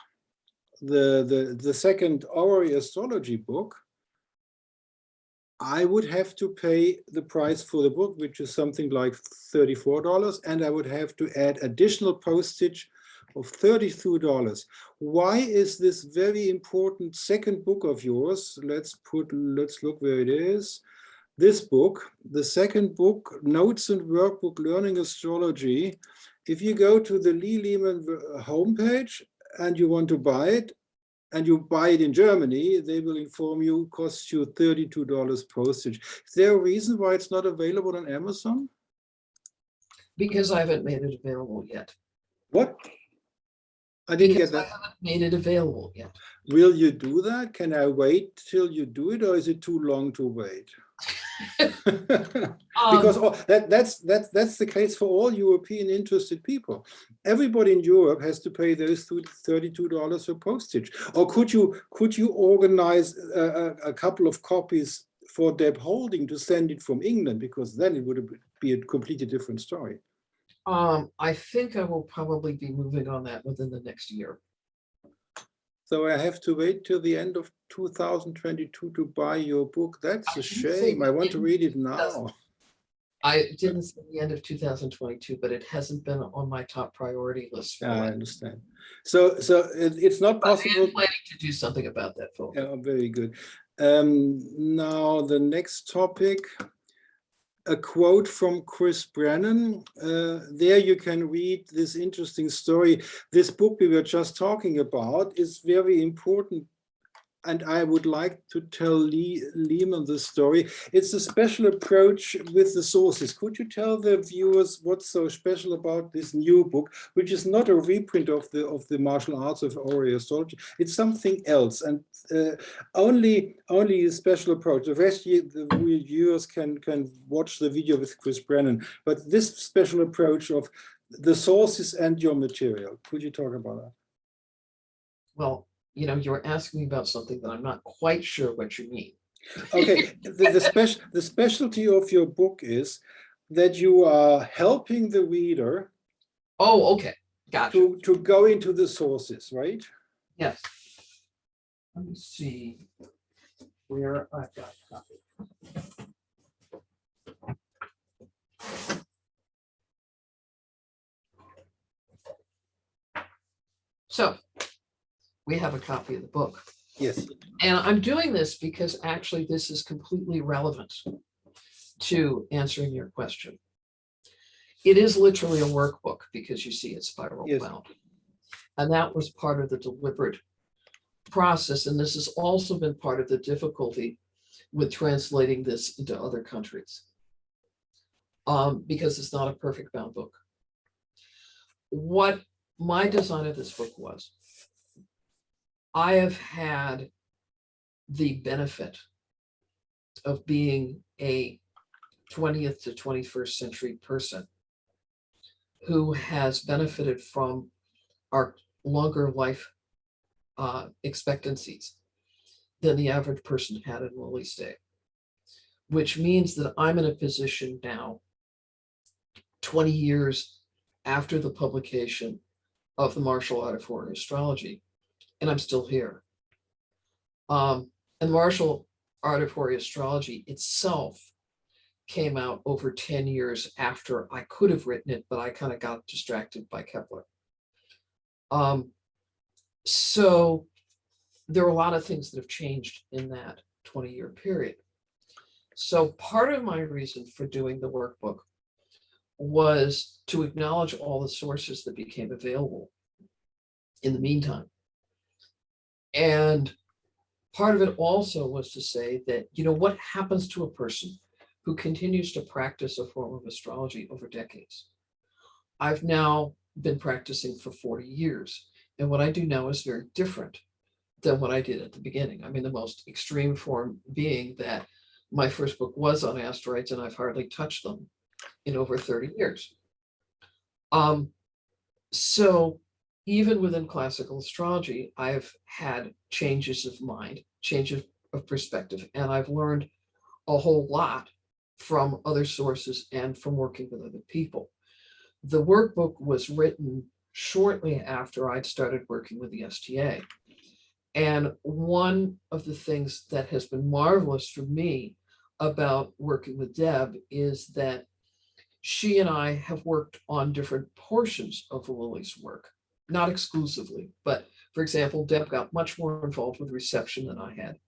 the second Horary Astrology book, I would have to pay the price for the book, which is something like $34, and I would have to add additional postage of $32. Why is this very important second book of yours? Let's look where it is. This book, the second book, Notes and Workbook Learning Astrology. If you go to the Lehman homepage and you want to buy it, and you buy it in Germany, they will inform you costs you $32 postage. Is there a reason why it's not available on Amazon? Because I haven't made it available yet. What? I didn't get that. I haven't made it available yet. Will you do that? Can I wait till you do it, or is it too long to wait? Because that's the case for all European interested people. Everybody in Europe has to pay those $32 for postage. Or could you organize a couple of copies for Deb Holding to send it from England? Because then it would be a completely different story. I think I will probably be moving on that within the next year. So I have to wait till the end of 2022 to buy your book. That's a shame. I want to read it now. I didn't say the end of 2022, but it hasn't been on my top priority list. For I understand. So it's not possible. I am planning to do something about that, folks. Yeah, very good. Now the next topic, a quote from Chris Brennan. There you can read this interesting story. This book we were just talking about is very important and I would like to tell Lehman the story. It's a special approach with the sources. Could you tell the viewers what's so special about this new book, which is not a reprint of the martial arts of Horary Astrology? It's something else, and only a special approach. The rest, the viewers can watch the video with Chris Brennan. But this special approach of the sources and your material. Could you talk about that? Well, you know, you're asking me about something that I'm not quite sure what you mean. Okay, the specialty of your book is that you are helping the reader. Oh, okay, gotcha. To go into the sources, right? Yes. Let me see where I've got a copy. So we have a copy of the book. Yes. And I'm doing this because actually this is completely relevant to answering your question. It is literally a workbook because you see it's spiral bound. And that was part of the deliberate process. And this has also been part of the difficulty with translating this into other countries, because it's not a perfect bound book. What my design of this book was, I have had the benefit of being a 20th to 21st century person who has benefited from our longer life expectancies than the average person had in Lily's day, which means that I'm in a position now, 20 years after the publication of the martial art of Horary Astrology, and I'm still here. And martial art of Horary Astrology itself came out over 10 years after I could have written it, but I kind of got distracted by Kepler. So there are a lot of things that have changed in that 20-year period. So part of my reason for doing the workbook was to acknowledge all the sources that became available in the meantime. And part of it also was to say that, you know, what happens to a person who continues to practice a form of astrology over decades? I've now been practicing for 40 years, and what I do now is very different than what I did at the beginning. I mean, the most extreme form being that my first book was on asteroids, and I've hardly touched them in over 30 years. So even within classical astrology, I've had changes of mind, changes of perspective, and I've learned a whole lot from other sources and from working with other people. The workbook was written shortly after I'd started working with the STA. And one of the things that has been marvelous for me about working with Deb is that she and I have worked on different portions of Lily's work, not exclusively, but for example, Deb got much more involved with reception than I had.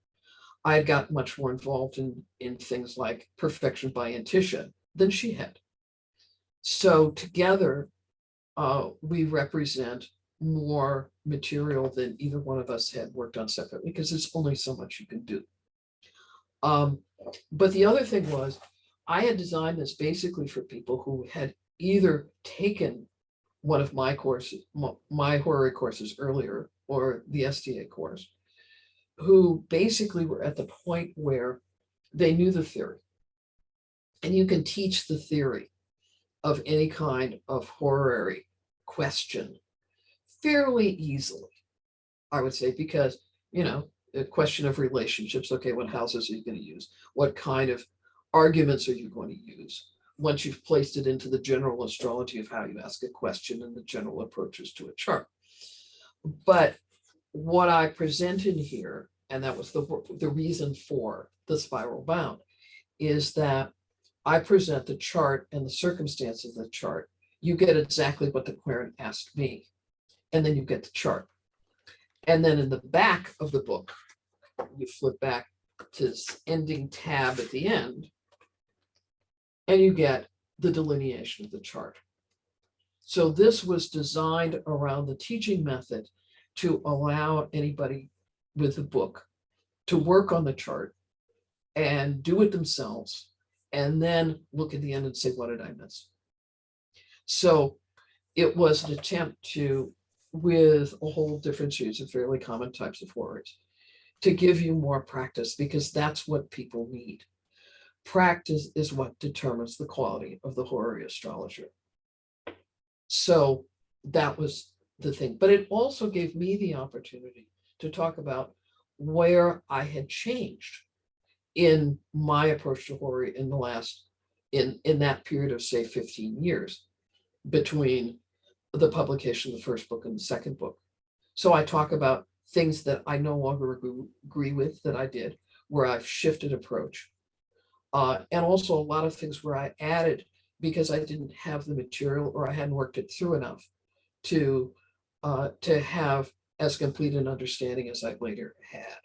I had got much more involved in things like perfection by intuition than she had. So together, we represent more material than either one of us had worked on separately, because there's only so much you can do. But the other thing was, I had designed this basically for people who had either taken one of my courses, my Horary courses earlier, or the STA course, who basically were at the point where they knew the theory. And you can teach the theory of any kind of horary question fairly easily, I would say, because, you know, the question of relationships, okay, what houses are you going to use? What kind of arguments are you going to use? Once you've placed it into the general astrology of how you ask a question and the general approaches to a chart. But what I present in here, and that was the reason for the spiral bound, is that I present the chart and the circumstance of the chart. You get exactly what the querent asked me, and then you get the chart. And then in the back of the book, you flip back to this ending tab at the end, and you get the delineation of the chart. So this was designed around the teaching method to allow anybody with the book to work on the chart and do it themselves, and then look at the end and say, what did I miss? So it was an attempt to, with a whole different series of fairly common types of horary, to give you more practice, because that's what people need. Practice is what determines the quality of the horary astrologer. So that was the thing. But it also gave me the opportunity to talk about where I had changed in my approach to horary in the last, in that period of, say, 15 years between the publication of the first book and the second book. So I talk about things that I no longer agree with that I did, where I've shifted approach. And also a lot of things where I added because I didn't have the material or I hadn't worked it through enough to have as complete an understanding as I later had.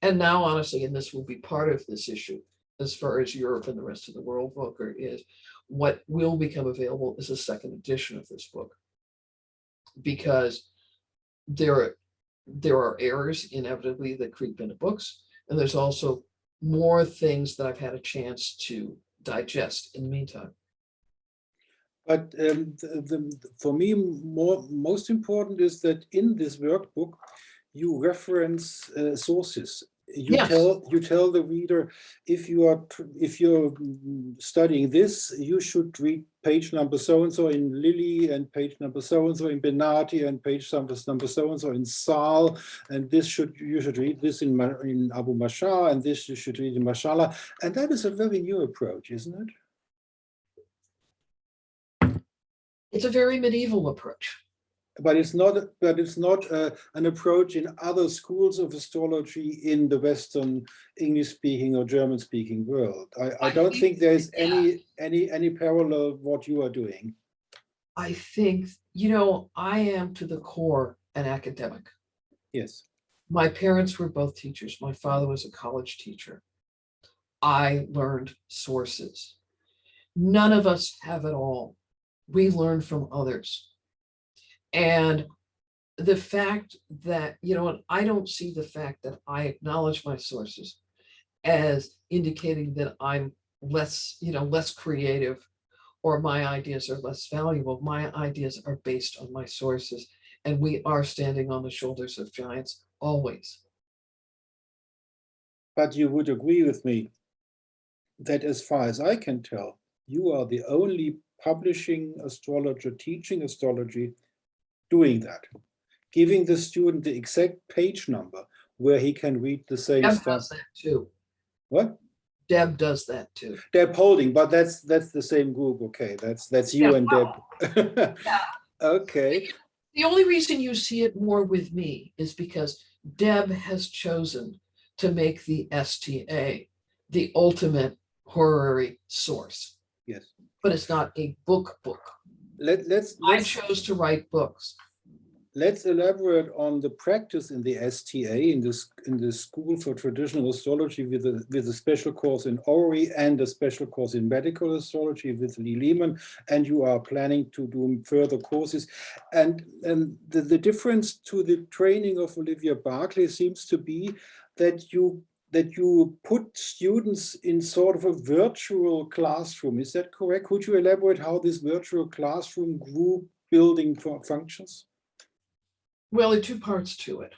And now, honestly, and this will be part of this issue, as far as Europe and the rest of the world book is, what will become available is a second edition of this book, because there are errors inevitably that creep into books, and there's also more things that I've had a chance to digest in the meantime. But for me, most important is that in this workbook, you reference sources. You tell the reader, if you're studying this, you should read page number so and so in Lilly, and page number so and so in Benati, and page number so and so in Sal, and you should read this in Abu Mashar, and this you should read in Mashallah. And that is a very new approach, isn't it? It's a very medieval approach. But it's not an approach in other schools of astrology in the Western English-speaking or German-speaking world. I don't think there's any parallel what you are doing. I think, I am to the core an academic. Yes. My parents were both teachers. My father was a college teacher. I learned sources. None of us have it all. We learn from others. And the fact that, I don't see the fact that I acknowledge my sources as indicating that I'm less creative, or my ideas are less valuable. My ideas are based on my sources, and we are standing on the shoulders of giants always. But you would agree with me that, as far as I can tell, you are the only publishing astrologer teaching astrology doing that, giving the student the exact page number where he can read the same Deb stuff. does that too. What? Deb does that too. Deb Holding, but that's the same group. Okay, that's you and Deb. Yeah. Okay. The only reason you see it more with me is because Deb has chosen to make the STA the ultimate horary source. Yes. But it's not a book. I chose to write books. Let's elaborate on the practice in the STA, in the School for Traditional Astrology, with a special course in Horary and a special course in Medical Astrology with Lehman, and you are planning to do further courses. And the difference to the training of Olivia Barclay seems to be that you put students in sort of a virtual classroom. Is that correct? Could you elaborate how this virtual classroom group building functions? Well, there are two parts to it.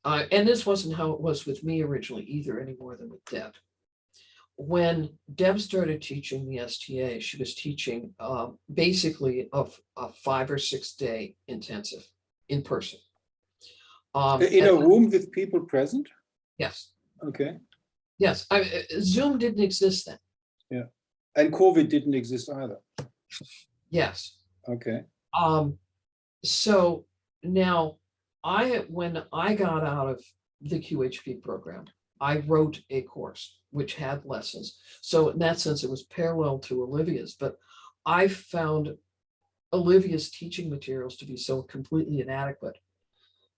And this wasn't how it was with me originally either, any more than with Deb. When Deb started teaching the STA, she was teaching basically a 5 or 6 day intensive in person. In a room with people present? Yes. Okay. Yes. Zoom didn't exist then. Yeah. And COVID didn't exist either. Yes. Okay. So now when I got out of the QHP program, I wrote a course which had lessons. So in that sense, it was parallel to Olivia's, but I found Olivia's teaching materials to be so completely inadequate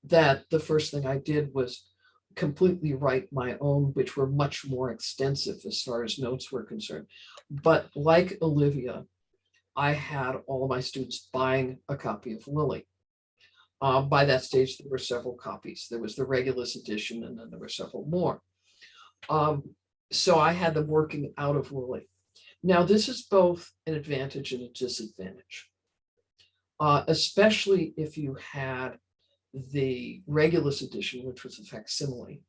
that the first thing I did was completely write my own, which were much more extensive as far as notes were concerned. But like Olivia, I had all of my students buying a copy of Lily. By that stage, there were several copies. There was the Regulus edition, and then there were several more. So I had them working out of Lily. Now, this is both an advantage and a disadvantage, especially if you had the Regulus edition, which was a facsimile.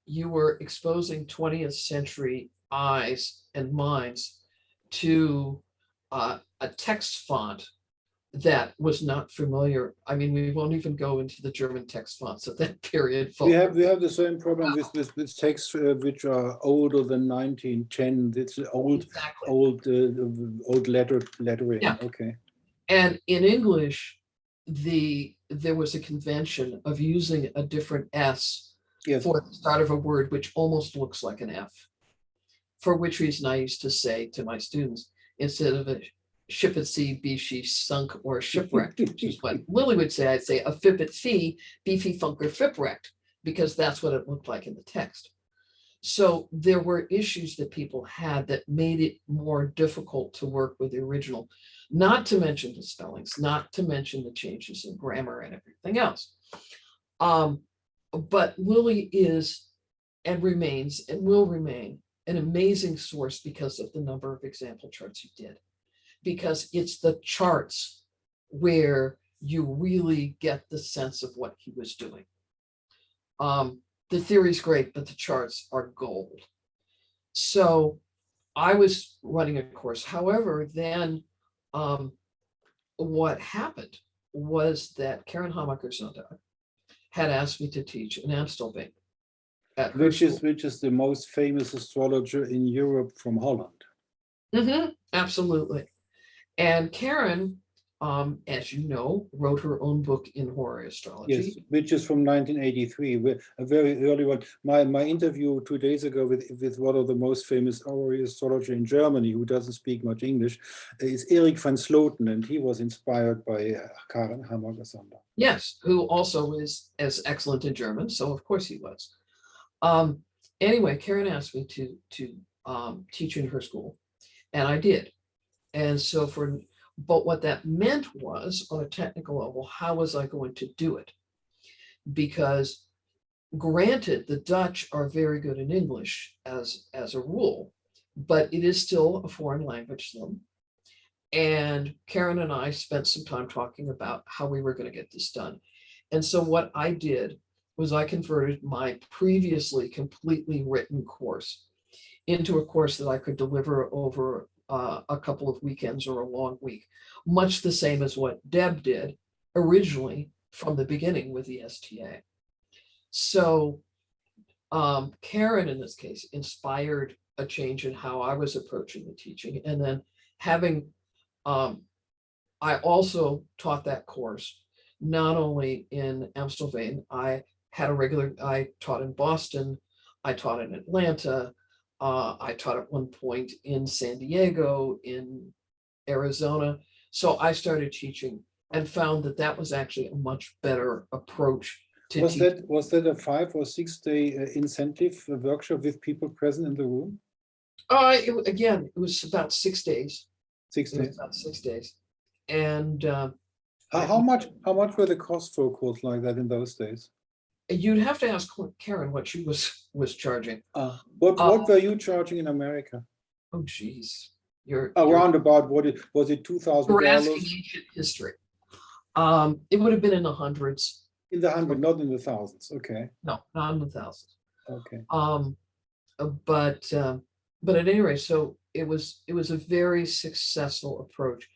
You were exposing 20th century eyes and minds to a text font that was not familiar. I mean, we won't even go into the German text fonts of that period. We have the same problem with texts which are older than 1910. It's old, Exactly. old lettering. Yeah. Okay. And in English, there was a convention of using a different S for the start of a word, which almost looks like an F. For which reason I used to say to my students, instead of a ship at sea, be she sunk or shipwrecked, which is what Lily would say, I'd say a fip at fee, be fee funk or fipwrecked, because that's what it looked like in the text. So there were issues that people had that made it more difficult to work with the original, not to mention the spellings, not to mention the changes in grammar and everything else. But Lily is and remains and will remain an amazing source because of the number of example charts you did. Because it's the charts where you really get the sense of what he was doing. The theory's great, but the charts are gold. So I was running a course. However, then what happened was that Karen Hamaker-Zondag had asked me to teach in Amstelveen. Which is the most famous astrologer in Europe from Holland. Mm-hmm, absolutely. And Karen, as you know, wrote her own book in Horary Astrology. Yes, which is from 1983, a very early one. My interview 2 days ago with one of the most famous horary astrologer in Germany, who doesn't speak much English, is Erik van Sloten, and he was inspired by Karen Hamaker-Zondag. Yes, who also is as excellent in German, so of course he was. Anyway, Karen asked me to teach in her school, and I did. And so but what that meant was, on a technical level, how was I going to do it? Because granted, the Dutch are very good in English as a rule, but it is still a foreign language to them. And Karen and I spent some time talking about how we were going to get this done. And so what I did was I converted my previously completely written course into a course that I could deliver over a couple of weekends or a long week, much the same as what Deb did originally from the beginning with the STA. So Karen, in this case, inspired a change in how I was approaching the teaching. And then I also taught that course, not only in Amstelveen, I taught in Boston, I taught in Atlanta, I taught at one point in San Diego, in Arizona. So I started teaching and found that that was actually a much better approach to teaching. Was that a 5 or 6 day incentive workshop with people present in the room? It was about 6 days. 6 days. About 6 days. And how much were the costs for a course like that in those days? You'd have to ask Karen what she was charging. What were you charging in America? Oh, geez. You're around about was it $2,000? You're asking ancient history. It would have been in the hundreds. In the hundred, not in the thousands. Okay. No, not in the thousands. Okay. But at any rate, so it was a very successful approach.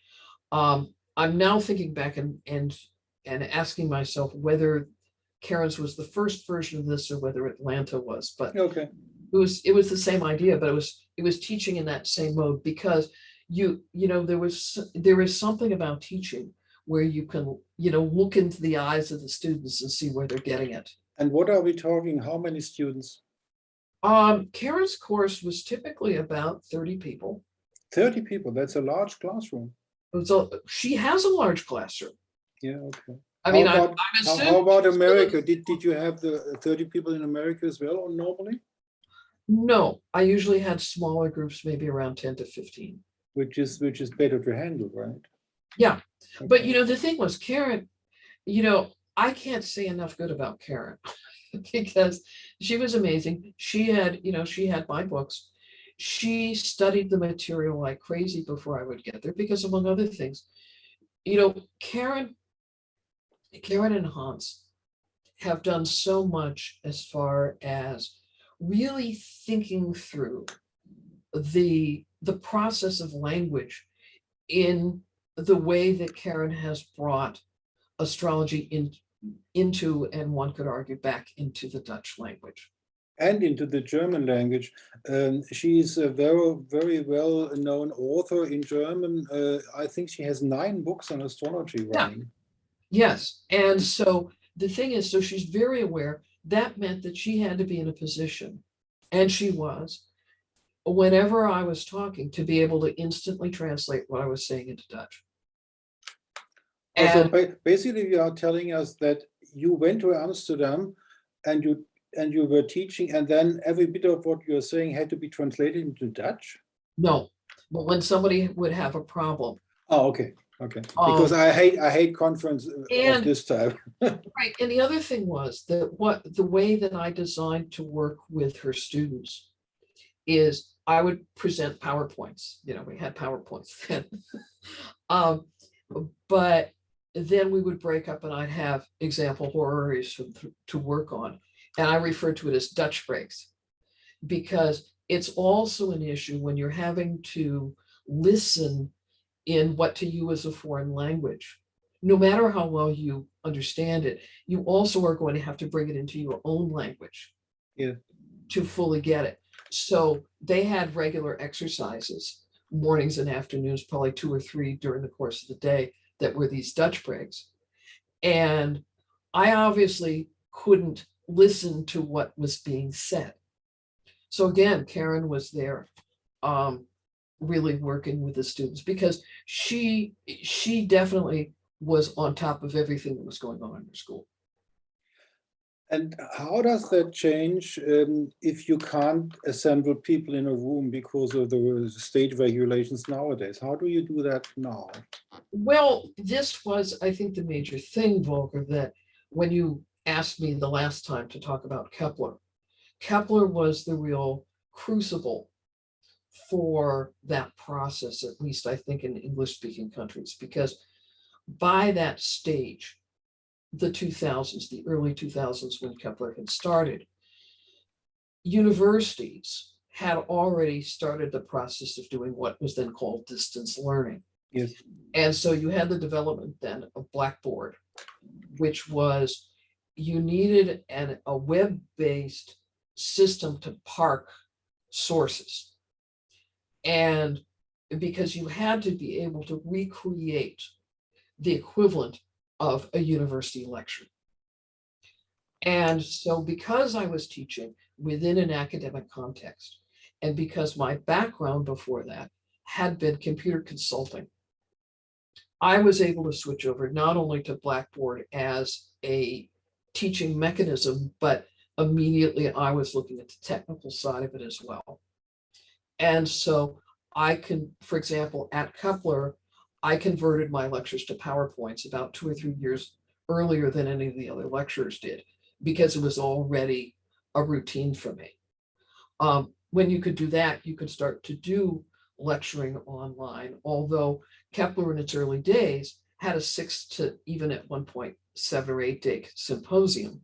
I'm now thinking back and asking myself whether Karen's was the first version of this or whether Atlanta was, but okay. It was the same idea, but it was teaching in that same mode, because there is something about teaching where you can look into the eyes of the students and see where they're getting it. And what are we talking? How many students? Karen's course was typically about 30 people. 30 people, that's a large classroom. So she has a large classroom. Yeah, okay. I mean, how about America? Did you have the 30 people in America as well, or normally? No, I usually had smaller groups, maybe around 10 to 15. Which is better to handle, right? Yeah, okay. But the thing was, Karen, I can't say enough good about Karen because She was amazing. She had, she had my books. She studied the material like crazy before I would get there because, among other things, Karen and Hans have done so much as far as really thinking through the process of language in the way that Karen has brought astrology into, and one could argue back into, the Dutch language. And into the German language. She's a very, very well-known author in German. I think she has 9 books on astrology running. Yes, and so the thing is, so she's very aware. That meant that she had to be in a position, and she was, whenever I was talking, to be able to instantly translate what I was saying into Dutch. So basically, you are telling us that you went to Amsterdam and you were teaching, and then every bit of what you're saying had to be translated into Dutch? No, but when somebody would have a problem. Oh, okay. Because I hate conference of this type. Right, and the other thing was that the way that I designed to work with her students is I would present PowerPoints. We had PowerPoints then. But then we would break up and I'd have example horaries to work on. And I refer to it as Dutch breaks, because it's also an issue when you're having to listen in what to you is a foreign language. No matter how well you understand it, you also are going to have to bring it into your own language to fully get it. So they had regular exercises, mornings and afternoons, probably 2 or 3 during the course of the day, that were these Dutch breaks. And I obviously couldn't listen to what was being said. So again, Karen was there, really working with the students, because she definitely was on top of everything that was going on in her school. And how does that change if you can't assemble people in a room because of the state regulations nowadays? How do you do that now? Well, this was, I think, the major thing, Volker, that when you asked me the last time to talk about Kepler was the real crucible for that process, at least I think in English-speaking countries, because by that stage, the 2000s, the early 2000s, when Kepler had started, universities had already started the process of doing what was then called distance learning. Yes. And so you had the development then of Blackboard, which was, you needed a web-based system to park sources. And because you had to be able to recreate the equivalent of a university lecture. And so because I was teaching within an academic context, and because my background before that had been computer consulting, I was able to switch over not only to Blackboard as a teaching mechanism, but immediately I was looking at the technical side of it as well. And so I can, for example, at Kepler, I converted my lectures to PowerPoints about 2 or 3 years earlier than any of the other lecturers did, because it was already a routine for me. When you could do that, you could start to do lecturing online, although Kepler in its early days had a 6 to even at one point 7 or 8 day symposium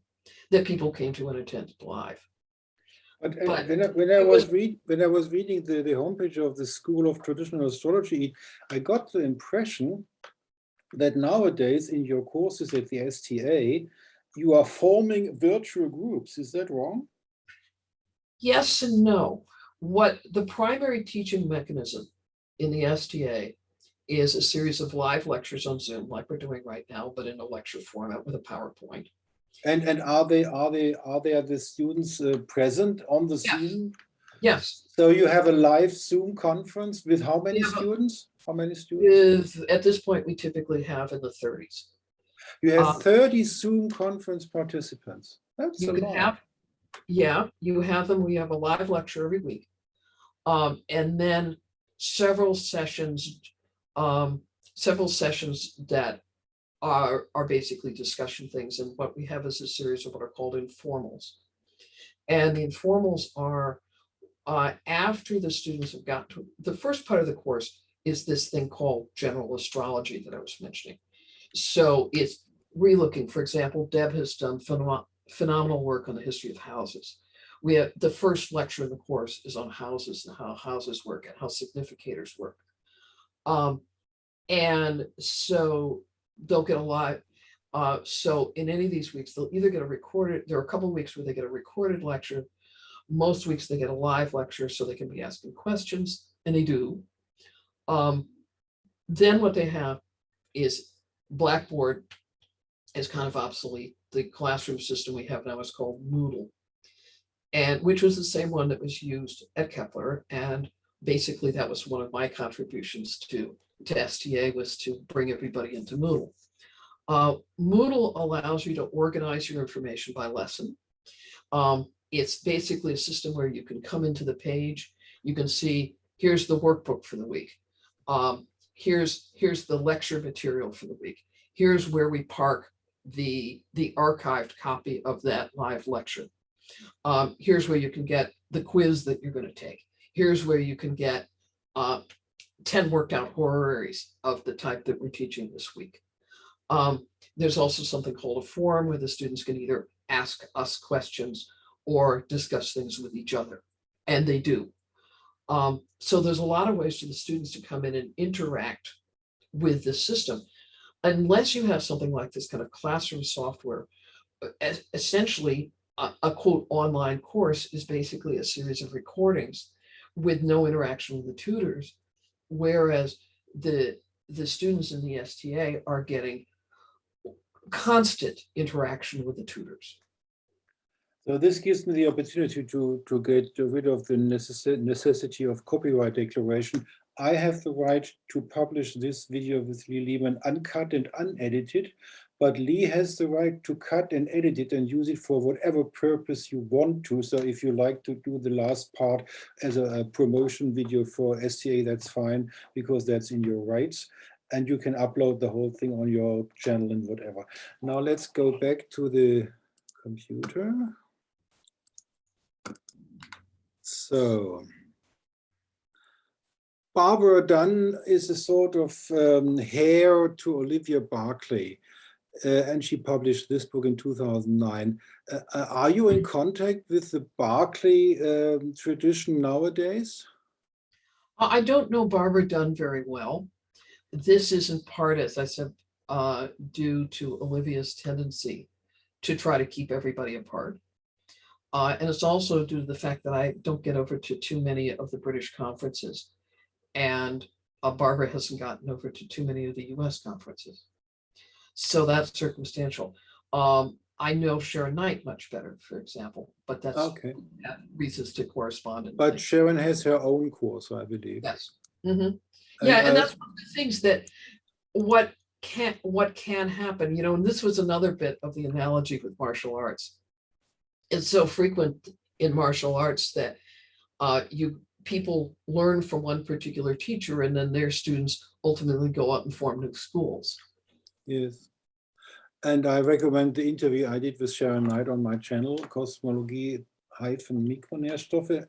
that people came to and attended live. But when I was reading the homepage of the School of Traditional Astrology, I got the impression that nowadays in your courses at the STA, you are forming virtual groups. Is that wrong? Yes and no. What the primary teaching mechanism in the STA is a series of live lectures on Zoom, like we're doing right now, but in a lecture format with a PowerPoint. And are there the students present on the Zoom? Yes. So you have a live Zoom conference with how many students? How many students? At this point, we typically have in the 30s. You have 30 Zoom conference participants. That's a lot. You have them. We have a live lecture every week. And then several sessions that are basically discussion things. And what we have is a series of what are called informals. And the informals are after the students have got to, the first part of the course is this thing called general astrology that I was mentioning. So it's relooking, for example, Deb has done phenomenal work on the history of houses. We have the first lecture in the course is on houses and how houses work and how significators work. And so they'll get a lot. So in any of these weeks, they'll either get a recorded, there are a couple of weeks where they get a recorded lecture. Most weeks they get a live lecture so they can be asking questions, and they do. Then what they have is Blackboard is kind of obsolete. The classroom system we have now is called Moodle, and which was the same one that was used at Kepler. And basically that was one of my contributions to STA, was to bring everybody into Moodle. Moodle allows you to organize your information by lesson. It's basically a system where you can come into the page, you can see, here's the workbook for the week. Here's the lecture material for the week. Here's where we park the archived copy of that live lecture. Here's where you can get the quiz that you're going to take. Here's where you can get 10 worked out horaries of the type that we're teaching this week. There's also something called a forum where the students can either ask us questions or discuss things with each other, and they do. So there's a lot of ways for the students to come in and interact with the system. Unless you have something like this kind of classroom software, essentially a quote online course is basically a series of recordings with no interaction with the tutors, whereas the students in the STA are getting constant interaction with the tutors. So this gives me the opportunity to get rid of the necessity of copyright declaration. I have the right to publish this video with Lee Lehman uncut and unedited, but Lee has the right to cut and edit it and use it for whatever purpose you want to. So if you like to do the last part as a promotion video for STA, that's fine, because that's in your rights. And you can upload the whole thing on your channel and whatever. Now let's go back to the computer. So Barbara Dunn is a sort of heir to Olivia Barclay, and she published this book in 2009. Are you in contact with the Barclay tradition nowadays? I don't know Barbara Dunn very well. This is in part, as I said, due to Olivia's tendency to try to keep everybody apart. And it's also due to the fact that I don't get over to too many of the British conferences, and Barbara hasn't gotten over to too many of the US conferences. So that's circumstantial. I know Sharon Knight much better, for example, but that's okay. Reasons to correspond. But Sharon has her own course, I believe. Yes. Mm-hmm. Yeah, and that's one of the things that what can happen, you know, and this was another bit of the analogy with martial arts. It's so frequent in martial arts that people learn from one particular teacher, and then their students ultimately go out and form new schools. Yes. And I recommend the interview I did with Sharon Knight on my channel, Kosmologie-Mikronährstoffe.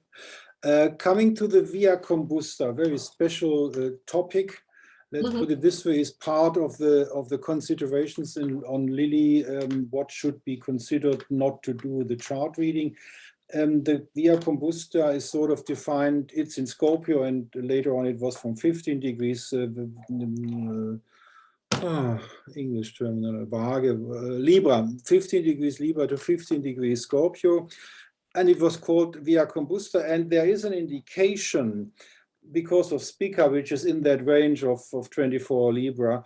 Coming to the Via Combusta, very special topic. Let's put it this way, is part of the considerations on Lily, what should be considered not to do the chart reading. The Via Combusta is sort of defined, it's in Scorpio, and later on it was from 15 degrees, English terminal, Libra, 15 degrees Libra to 15 degrees Scorpio. And it was called Via Combusta, and there is an indication, because of Spica, which is in that range of 24 Libra,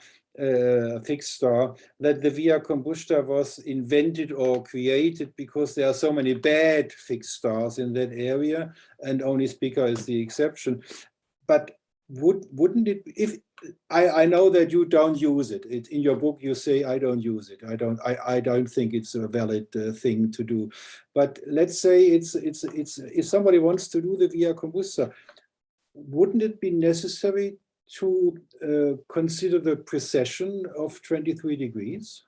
fixed star, that the Via Combusta was invented or created because there are so many bad fixed stars in that area, and only Spica is the exception. But wouldn't it, if I know that you don't use it. In your book you say I don't use it. I don't think it's a valid thing to do. But let's say it's if somebody wants to do the Via Combusta, wouldn't it be necessary to consider the precession of 23 degrees?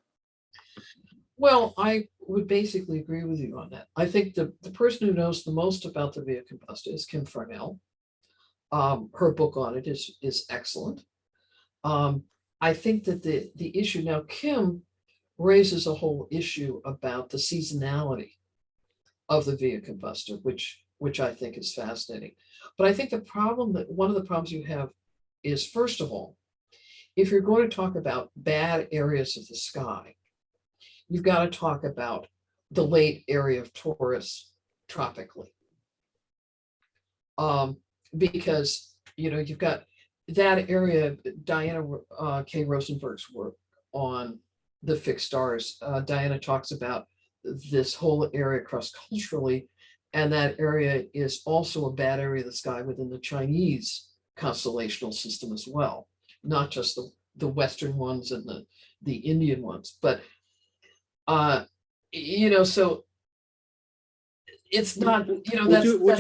Well, I would basically agree with you on that. I think the person who knows the most about the Via Composta is Kim Farnell. Her book on it is excellent. I think that the issue now, Kim raises a whole issue about the seasonality of the Via Composta, which I think is fascinating. But I think one of the problems you have is, first of all, if you're going to talk about bad areas of the sky, you've got to talk about the late area of Taurus tropically. Because, you've got that area, Diana K. Rosenberg's work on the fixed stars. Diana talks about this whole area cross-culturally, and that area is also a bad area of the sky within the Chinese constellational system as well, not just the Western ones and the Indian ones, but so it's not, would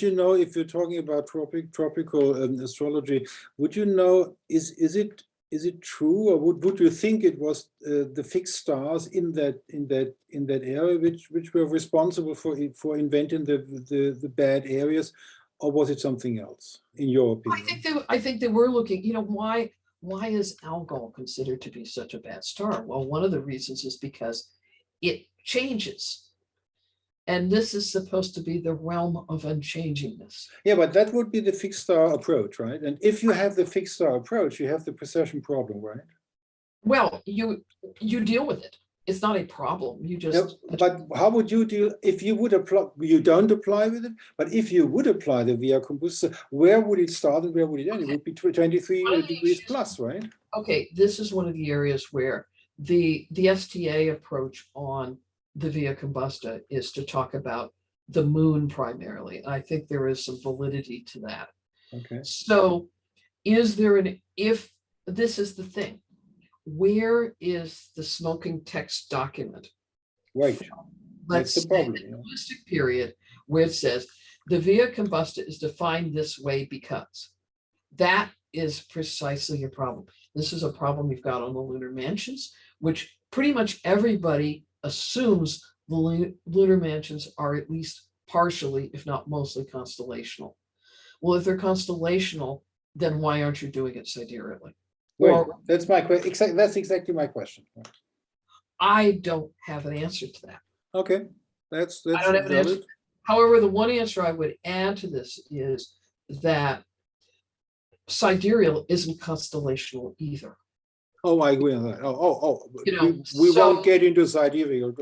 you know if you're talking about tropical astrology, would you know, is it true, or would you think it was the fixed stars in that area which were responsible for inventing the bad areas, or was it something else, in your opinion? I think they were looking, why is Algol considered to be such a bad star? Well, one of the reasons is because it changes. And this is supposed to be the realm of unchangingness. Yeah, but that would be the fixed star approach, right? And if you have the fixed star approach, you have the precession problem, right? Well, you deal with it. It's not a problem. You just. But how would you deal if you would apply? You don't apply with it, but if you would apply the Via Composta, where would it start and where would it end? It would be 23 degrees plus, right? Okay, this is one of the areas where the STA approach on the Via Composta is to talk about the moon primarily. I think there is some validity to that. Okay. So is there if this is the thing, where is the smoking text document? Right. Let's say the linguistic period where it says the Via Composta is defined this way because that is precisely your problem. This is a problem you've got on the lunar mansions, which pretty much everybody assumes the lunar mansions are at least partially, if not mostly, constellational. Well, if they're constellational, then why aren't you doing it sidereally? Right. That's my question. That's exactly my question. I don't have an answer to that. Okay, that's I don't have an answer. However, the one answer I would add to this is that sidereal isn't constellational either. Oh, I agree on that. We won't get into sidereal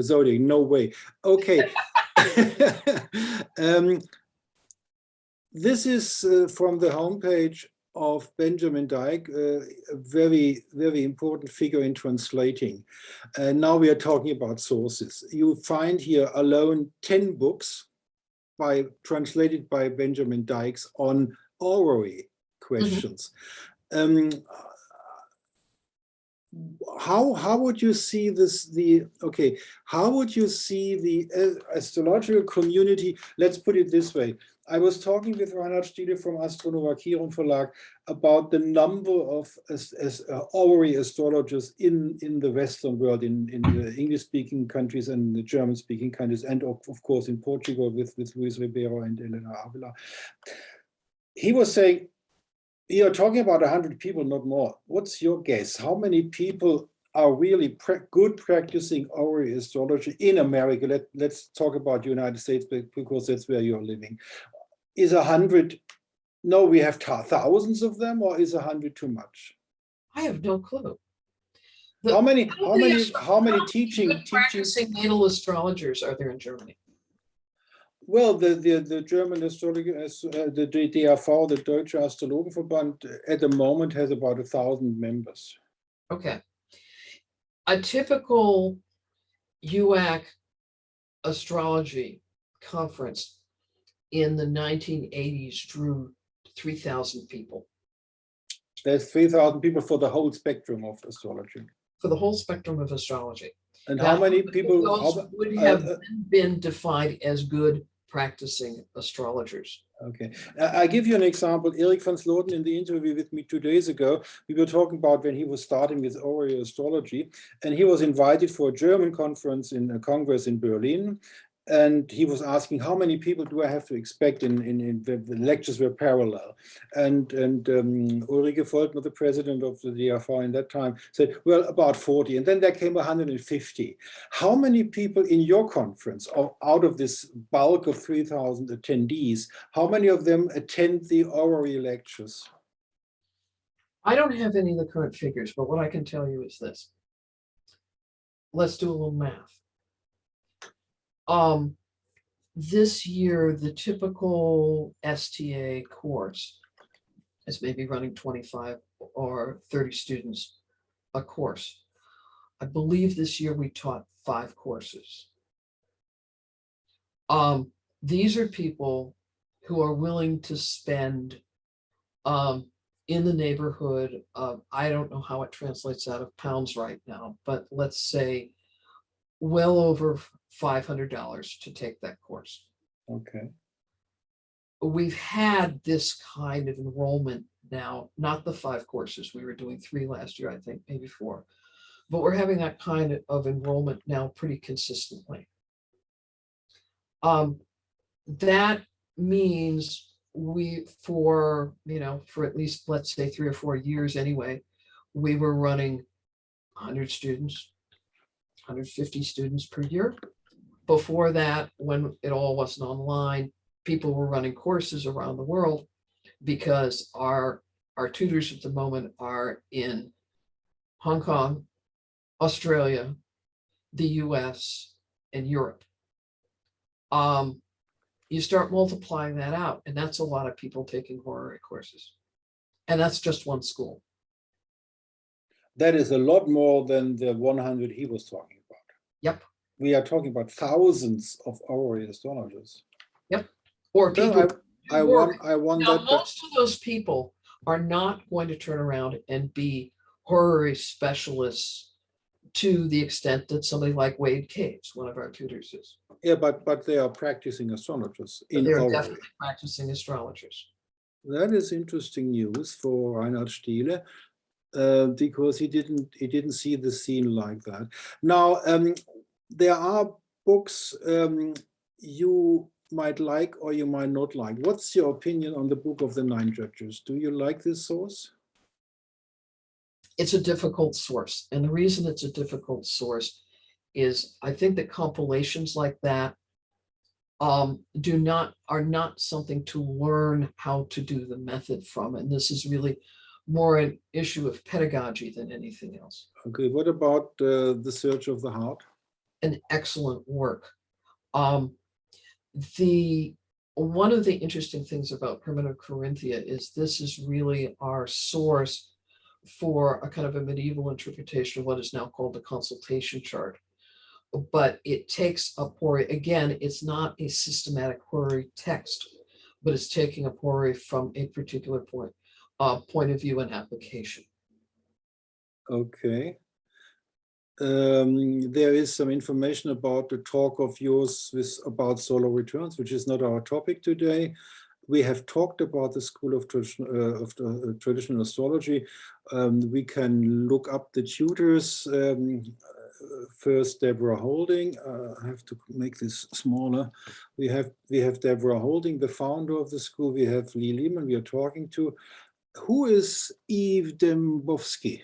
zodiac. No way. Okay. This is from the homepage of Benjamin Dyke, a very, very important figure in translating. Now we are talking about sources. You find here alone 10 books translated by Benjamin Dykes on horary questions. Mm-hmm. How would you see this? How would you see the astrological community? Let's put it this way. I was talking with Reinhard Stiele from Astronova Chiron Verlag about the number of horary astrologers in the Western world, in the English-speaking countries and the German-speaking countries, and of course in Portugal with Luis Ribeiro and Elena Avila. He was saying, you're talking about 100 people, not more. What's your guess? How many people are really good practicing horary astrology in America? Let's talk about the United States because that's where you're living. Is 100? No, we have thousands of them, or is 100 too much? I have no clue. How many teaching practicing natal astrologers are there in Germany? Well, the German astrologer, the DAV, the Deutsche Astrologenverband, at the moment has about 1,000 members. Okay. A typical UAC astrology conference in the 1980s drew 3,000 people. There's 3,000 people for the whole spectrum of astrology. For the whole spectrum of astrology. And now, how many people would have been defined as good practicing astrologers? Okay, I give you an example. Erik van Sloten, in the interview with me 2 days ago, we were talking about when he was starting with Horary Astrology, and he was invited for a German conference in a Congress in Berlin. And he was asking, how many people do I have to expect in the lectures were parallel? And Ulrike Volkner, the president of the DRV in that time, said, well, about 40. And then there came 150. How many people in your conference, out of this bulk of 3,000 attendees, how many of them attend the Horary lectures? I don't have any of the current figures, but what I can tell you is this. Let's do a little math. This year, the typical STA course is maybe running 25 or 30 students a course. I believe this year we taught 5 courses. These are people who are willing to spend in the neighborhood of, I don't know how it translates out of pounds right now, but let's say well over $500 to take that course. Okay. We've had this kind of enrollment now, not the 5 courses. We were doing 3 last year, I think, maybe 4. But we're having that kind of enrollment now pretty consistently. That means for at least, let's say 3 or 4 years anyway, we were running 100 students, 150 students per year. Before that, when it all wasn't online, people were running courses around the world because our tutors at the moment are in Hong Kong, Australia, the US, and Europe. You start multiplying that out, and that's a lot of people taking horary courses. And that's just one school. That is a lot more than the 100 he was talking about. Yep. We are talking about thousands of horary astrologers. Yep. Or people. I want now, that. Most of those people are not going to turn around and be horary specialists to the extent that somebody like Wade Caves, one of our tutors, is. Yeah, but they are practicing astrologers in They're horary. definitely practicing astrologers. That is interesting news for Reinhard Stiele, because he didn't see the scene like that. Now, there are books you might like or you might not like. What's your opinion on the Book of the 9 Judges? Do you like this source? It's a difficult source. And the reason it's a difficult source is I think that compilations like that are not something to learn how to do the method from. And this is really more an issue of pedagogy than anything else. Okay, what about The Search of the Heart? An excellent work. One of the interesting things about Primitive Corinthia is this is really our source for a kind of a medieval interpretation of what is now called the consultation chart. But it takes a horary, again, it's not a systematic horary text, but it's taking a horary from a particular point of view and application. Okay. There is some information about the talk of yours about solar returns, which is not our topic today. We have talked about the School of Traditional Astrology. We can look up the tutors. First, Deborah Holding. I have to make this smaller. We have Deborah Holding, the founder of the school. We have Lee Lehman we are talking to. Who is Eve Dembowski?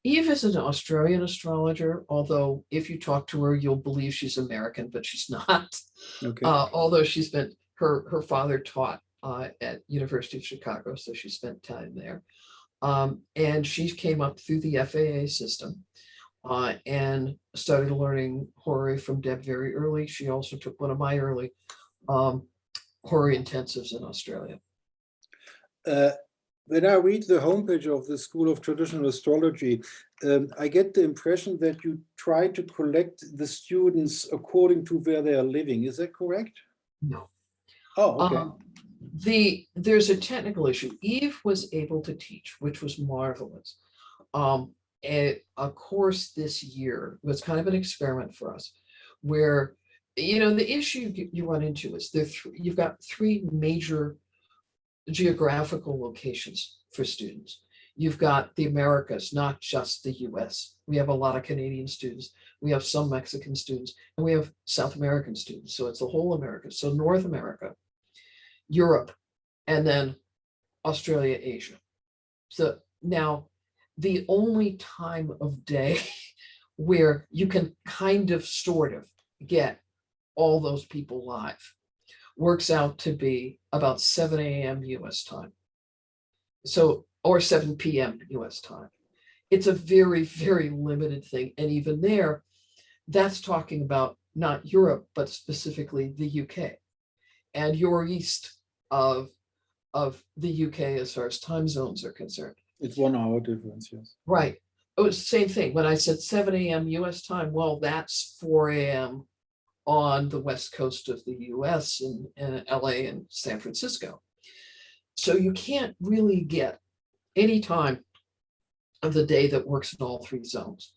Eve is an Australian astrologer, although if you talk to her, you'll believe she's American, but she's not. Okay. Although she spent, her father taught at University of Chicago, so she spent time there. And she came up through the FAA system and started learning horary from Deb very early. She also took one of my early horary intensives in Australia. When I read the homepage of the School of Traditional Astrology, I get the impression that you try to collect the students according to where they are living. Is that correct? No. Oh, okay. There's a technical issue. Eve was able to teach, which was marvelous. A course this year was kind of an experiment for us, where you know, the issue you run into is you've got three major geographical locations for students. You've got the Americas, not just the US. We have a lot of Canadian students. We have some Mexican students, and we have South American students. So it's the whole America. So North America, Europe, and then Australia, Asia. So now the only time of day where you can kind of sort of get all those people live works out to be about 7 a.m. US time. So, or 7 p.m. US time. It's a very, very limited thing. And even there, that's talking about not Europe, but specifically the UK. And you're east of the UK as far as time zones are concerned. It's 1 hour difference, yes. Right. It was the same thing. When I said 7 a.m. US time, well, that's 4 a.m. on the west coast of the US in LA and San Francisco. So you can't really get any time of the day that works in all three zones.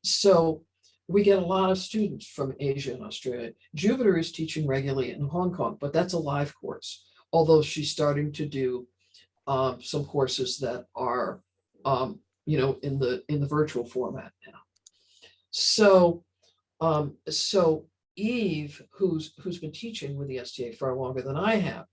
So we get a lot of students from Asia and Australia. Jupiter is teaching regularly in Hong Kong, but that's a live course, although she's starting to do some courses that are you know, in the virtual format now. So so Eve, who's been teaching with the STA far longer than I have,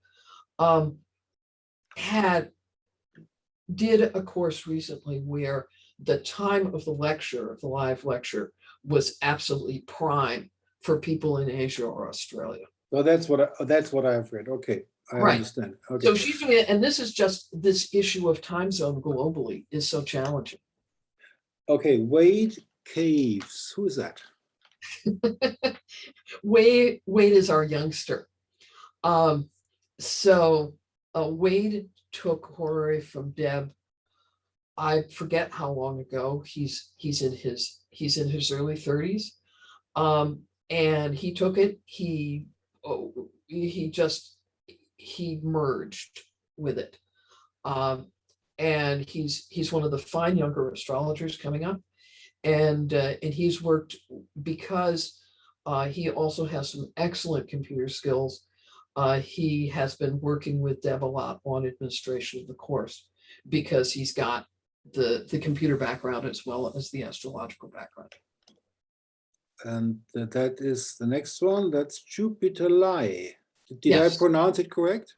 did a course recently where the time of the lecture, of the live lecture, was absolutely prime for people in Asia or Australia. Well, that's what I've read. Okay, I understand. Okay. So she's doing it, and this is just this issue of time zone globally is so challenging. Okay, Wade Caves. Who is that? Wade is our youngster. So Wade took horary from Deb. I forget how long ago. He's in his early 30s. And he took it. He merged with it. And he's one of the fine younger astrologers coming up. And he's worked because he also has some excellent computer skills. He has been working with Deb a lot on administration of the course because he's got the computer background as well as the astrological background. And that is the next one. That's Jupiter Lai. Did yes. I pronounce it correct?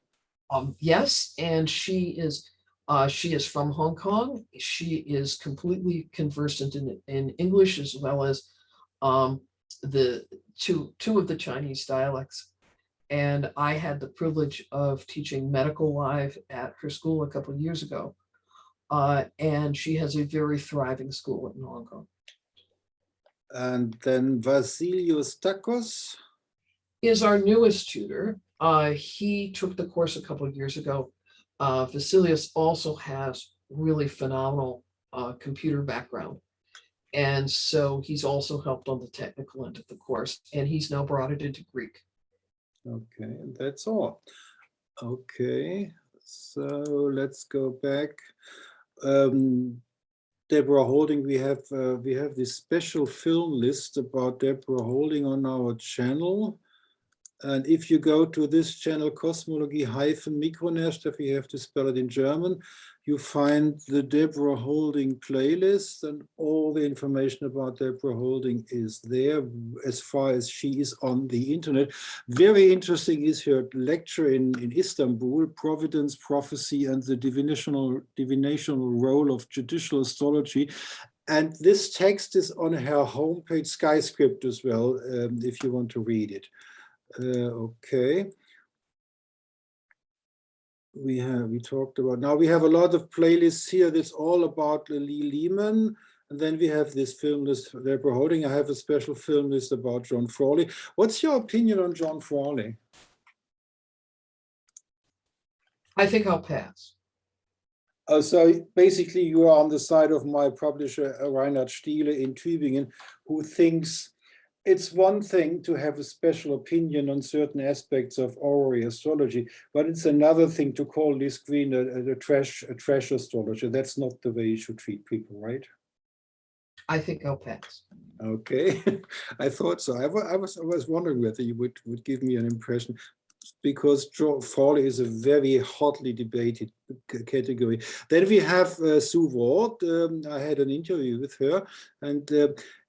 Yes, and she is from Hong Kong. She is completely conversant in English as well as the two of the Chinese dialects. And I had the privilege of teaching medical live at her school a couple of years ago. And she has a very thriving school in Hong Kong. And then Vasilios Takos is our newest tutor. He took the course a couple of years ago. Vasilios also has really phenomenal computer background. And so he's also helped on the technical end of the course, and he's now brought it into Greek. Okay, and that's all. Okay, so let's go back. Deborah Holding, we have this special film list about Deborah Holding on our channel. And if you go to this channel, Kosmologie-Mikronährstoffe, you have to spell it in German, you find the Deborah Holding playlist, and all the information about Deborah Holding is there as far as she is on the internet. Very interesting is her lecture in Istanbul, Providence, Prophecy, and the Divinational Role of Judicial Astrology. And this text is on her homepage, Skyscript, as well, if you want to read it. Okay. We talked about, now we have a lot of playlists here that's all about Lehman, and then we have this film list for Deborah Holding. I have a special film list about John Frawley. What's your opinion on John Frawley? I think I'll pass. So basically you are on the side of my publisher Reinhard Stiele in Tübingen, who thinks it's one thing to have a special opinion on certain aspects of horary astrology, but it's another thing to call this queen a trash astrologer. That's not the way you should treat people, right? I think I'll pass. Okay, I thought so. I was wondering whether you would give me an impression, because Frawley is a very hotly debated category. Then we have Sue Ward. I had an interview with her, and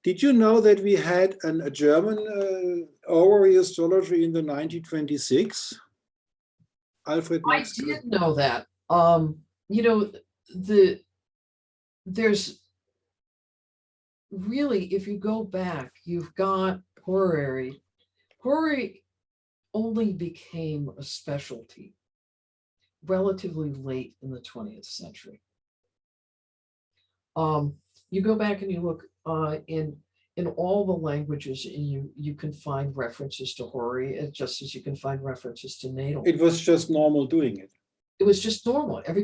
did you know that we had a German Horary Astrology in the 1926? Alfred I Max. did know that. You know, there's really, if you go back, you've got horary. Horary only became a specialty relatively late in the 20th century. You go back and you look in all the languages, and you can find references to horary, just as you can find references to natal. It was just normal doing it. It was just normal. Yeah.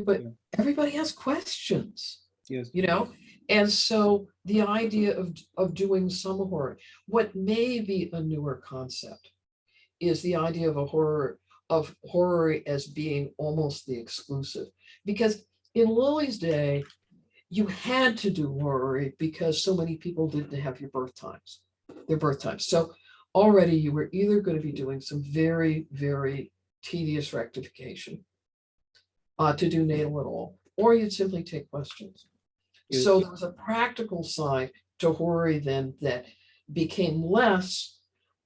Everybody has questions. Yes. You know, and so the idea of doing some horary, what may be a newer concept, is the idea of horary as being almost the exclusive, because in Lily's day, you had to do horary because so many people didn't have their birth times. So already you were either going to be doing some very, very tedious rectification to do natal at all, or you'd simply take questions. Yes. So there was a practical side to horary then that became less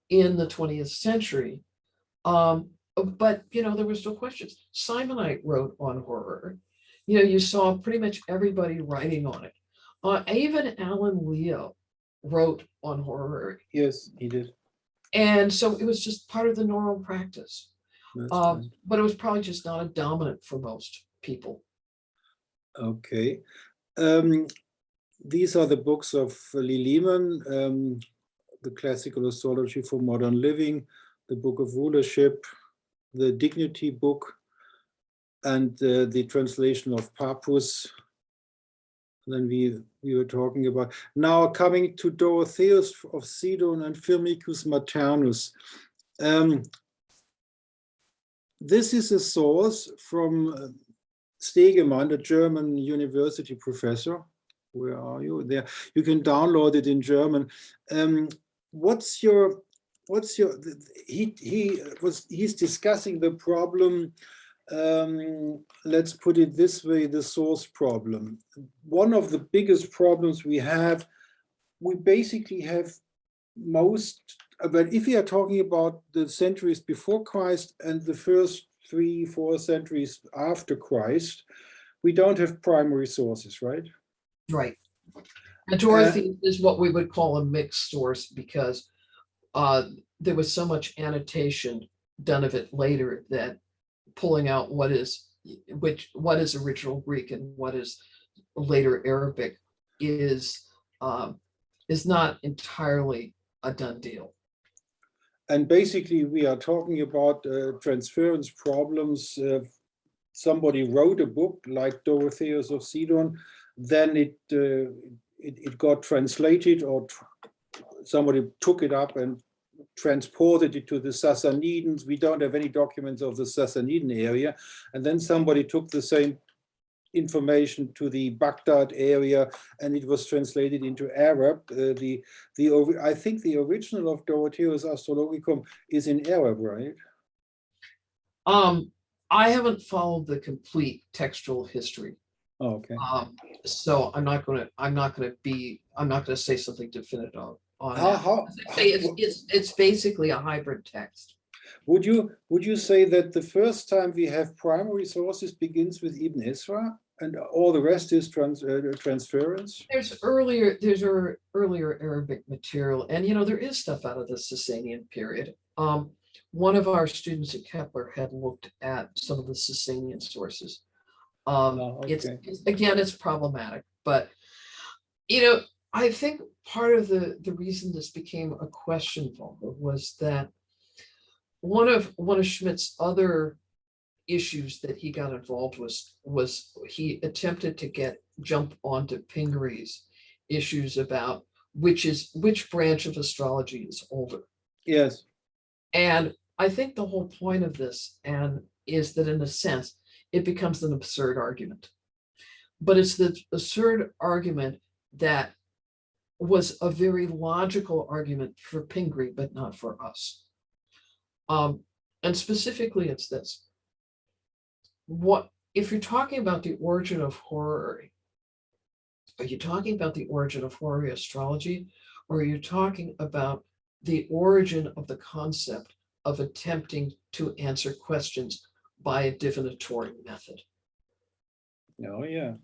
in the 20th century. But, you know, there were still questions. Simonite wrote on horary. You know, you saw pretty much everybody writing on it. Even Alan Leo wrote on horary. Yes, he did. And so it was just part of the normal practice. Right. But it was probably just not a dominant for most people. Okay. These are the books of Lehman, the Classical Astrology for Modern Living, the Book of Rulership, the Dignity book, and the translation of Papus. Then we were talking about. Now coming to Dorotheus of Sidon and Firmicus Maternus. This is a source from Stegemann, a German university professor. Where are you? There. You can download it in German. He's discussing the problem. Let's put it this way, the source problem. One of the biggest problems we basically have but if we are talking about the centuries before Christ and the first 3-4 centuries after Christ, we don't have primary sources, right? Right. And Dorothy is what we would call a mixed source, because there was so much annotation done of it later that pulling out what is original Greek and what is later Arabic is not entirely a done deal. And basically, we are talking about transference problems. Somebody wrote a book like Dorotheus of Sidon, then it got translated, or somebody took it up and transported it to the Sassanidans. We don't have any documents of the Sassaniden area. And then somebody took the same information to the Baghdad area, and it was translated into Arab. I think the original of Dorotheus Astrologicum is in Arab, right? I haven't followed the complete textual history. Oh, okay. So I'm not going to say something definitive on that. It's basically a hybrid text. Would you say that the first time we have primary sources begins with Ibn Ezra and all the rest is transference? There's earlier Arabic material, and you know there is stuff out of the Sasanian period. One of our students at Kepler had looked at some of the Sasanian sources. It's problematic, but you know, I think part of the reason this became a question was that one of Schmidt's other issues that he got involved was he attempted to jump onto Pingaree's issues about which branch of astrology is older. Yes. And I think the whole point of this is that in a sense, it becomes an absurd argument. But it's the absurd argument that was a very logical argument for Pingree, but not for us. And specifically, it's this. What if you're talking about the origin of horary? Are you talking about the origin of Horary Astrology, or are you talking about the origin of the concept of attempting to answer questions by a divinatory method? Oh, yeah.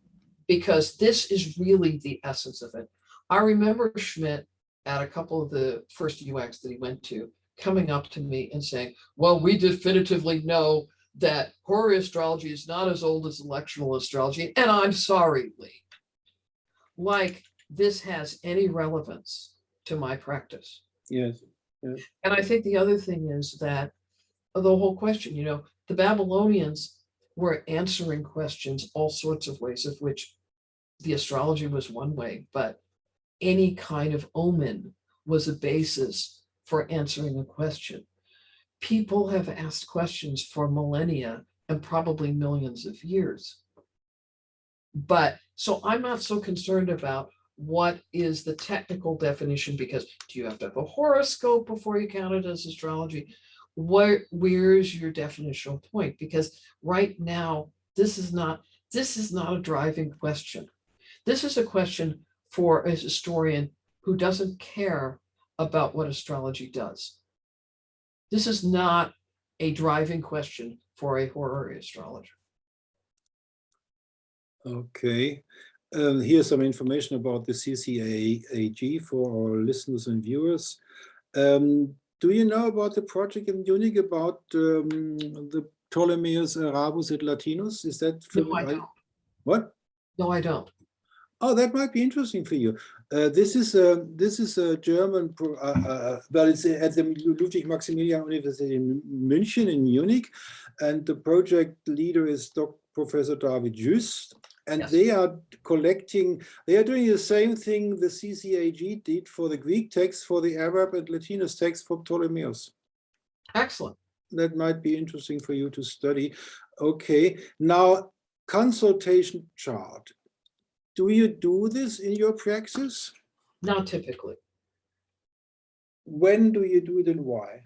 Because this is really the essence of it. I remember Schmidt at a couple of the first UX that he went to coming up to me and saying, well, we definitively know that Horary Astrology is not as old as electional astrology. And I'm sorry, Lee. Like this has any relevance to my practice. Yes. Yes. And I think the other thing is that the whole question, the Babylonians were answering questions all sorts of ways, of which the astrology was one way, but any kind of omen was a basis for answering a question. People have asked questions for millennia and probably millions of years. But so I'm not so concerned about what is the technical definition, because do you have to have a horoscope before you count it as astrology? Where's your definitional point? Because right now, this is not a driving question. This is a question for a historian who doesn't care about what astrology does. This is not a driving question for a horary astrologer. Okay. Here's some information about the CCAG for our listeners and viewers. Do you know about the project in Munich about the Ptolemies, Arabus, and Latinus? Is that No, I don't. What? No, I don't. Oh, that might be interesting for you. This is a German, well, it's at the Ludwig Maximilian University in München in Munich, and the project leader is Professor David Just, and Yes. they are doing the same thing the CCAG did for the Greek text, for the Arab and Latinus text for Ptolemies. Excellent. That might be interesting for you to study. Okay, now consultation chart. Do you do this in your praxis? Not typically. When do you do it and why?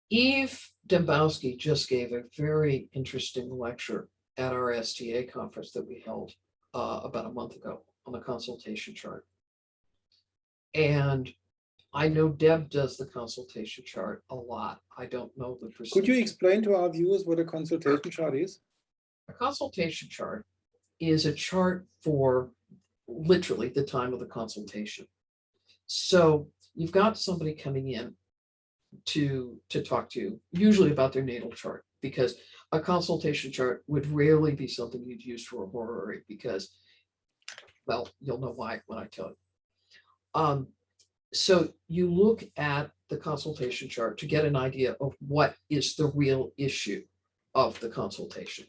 Eve Dembowski just gave a very interesting lecture at our STA conference that we held about a month ago on the consultation chart. And I know Deb does the consultation chart a lot. I don't know the percentage. Could you explain to our viewers what a consultation chart is? A consultation chart is a chart for literally the time of the consultation. So you've got somebody coming in to talk to you, usually about their natal chart, because a consultation chart would rarely be something you'd use for a horary, because, well, you'll know why when I tell you. So you look at the consultation chart to get an idea of what is the real issue of the consultation.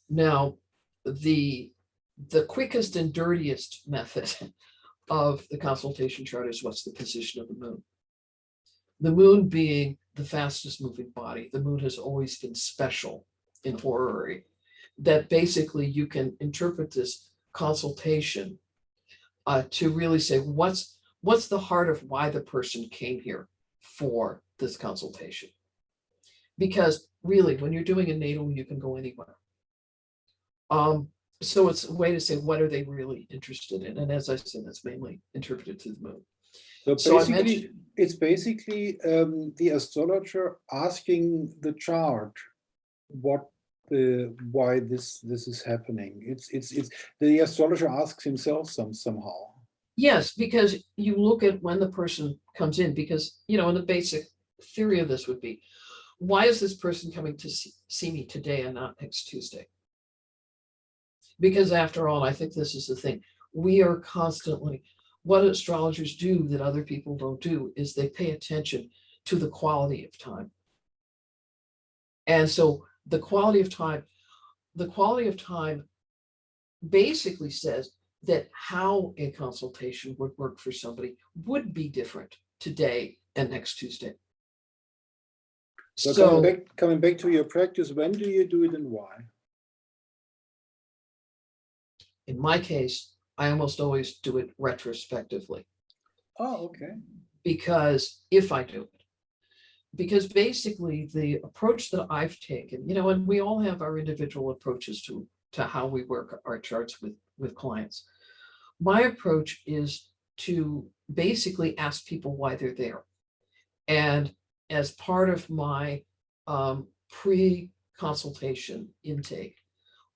Now, the quickest and dirtiest method of the consultation chart is what's the position of the moon. The moon being the fastest moving body, the moon has always been special in horary, that basically you can interpret this consultation to really say what's the heart of why the person came here for this consultation. Because really, when you're doing a natal, you can go anywhere. So it's a way to say, what are they really interested in? And as I said, that's mainly interpreted through the moon. So basically, it's basically the astrologer asking the chart why this is happening. It's the astrologer asks himself somehow. Yes, because you look at when the person comes in, because, and the basic theory of this would be, why is this person coming to see me today and not next Tuesday? Because after all, I think this is the thing, we are constantly, what astrologers do that other people don't do is they pay attention to the quality of time. And so the quality of time basically says that how a consultation would work for somebody would be different today and next Tuesday. So coming back to your practice, when do you do it and why? In my case, I almost always do it retrospectively. Oh, okay. Because if I do it, because basically the approach that I've taken, and we all have our individual approaches to how we work our charts with clients. My approach is to basically ask people why they're there. And as part of my pre-consultation intake,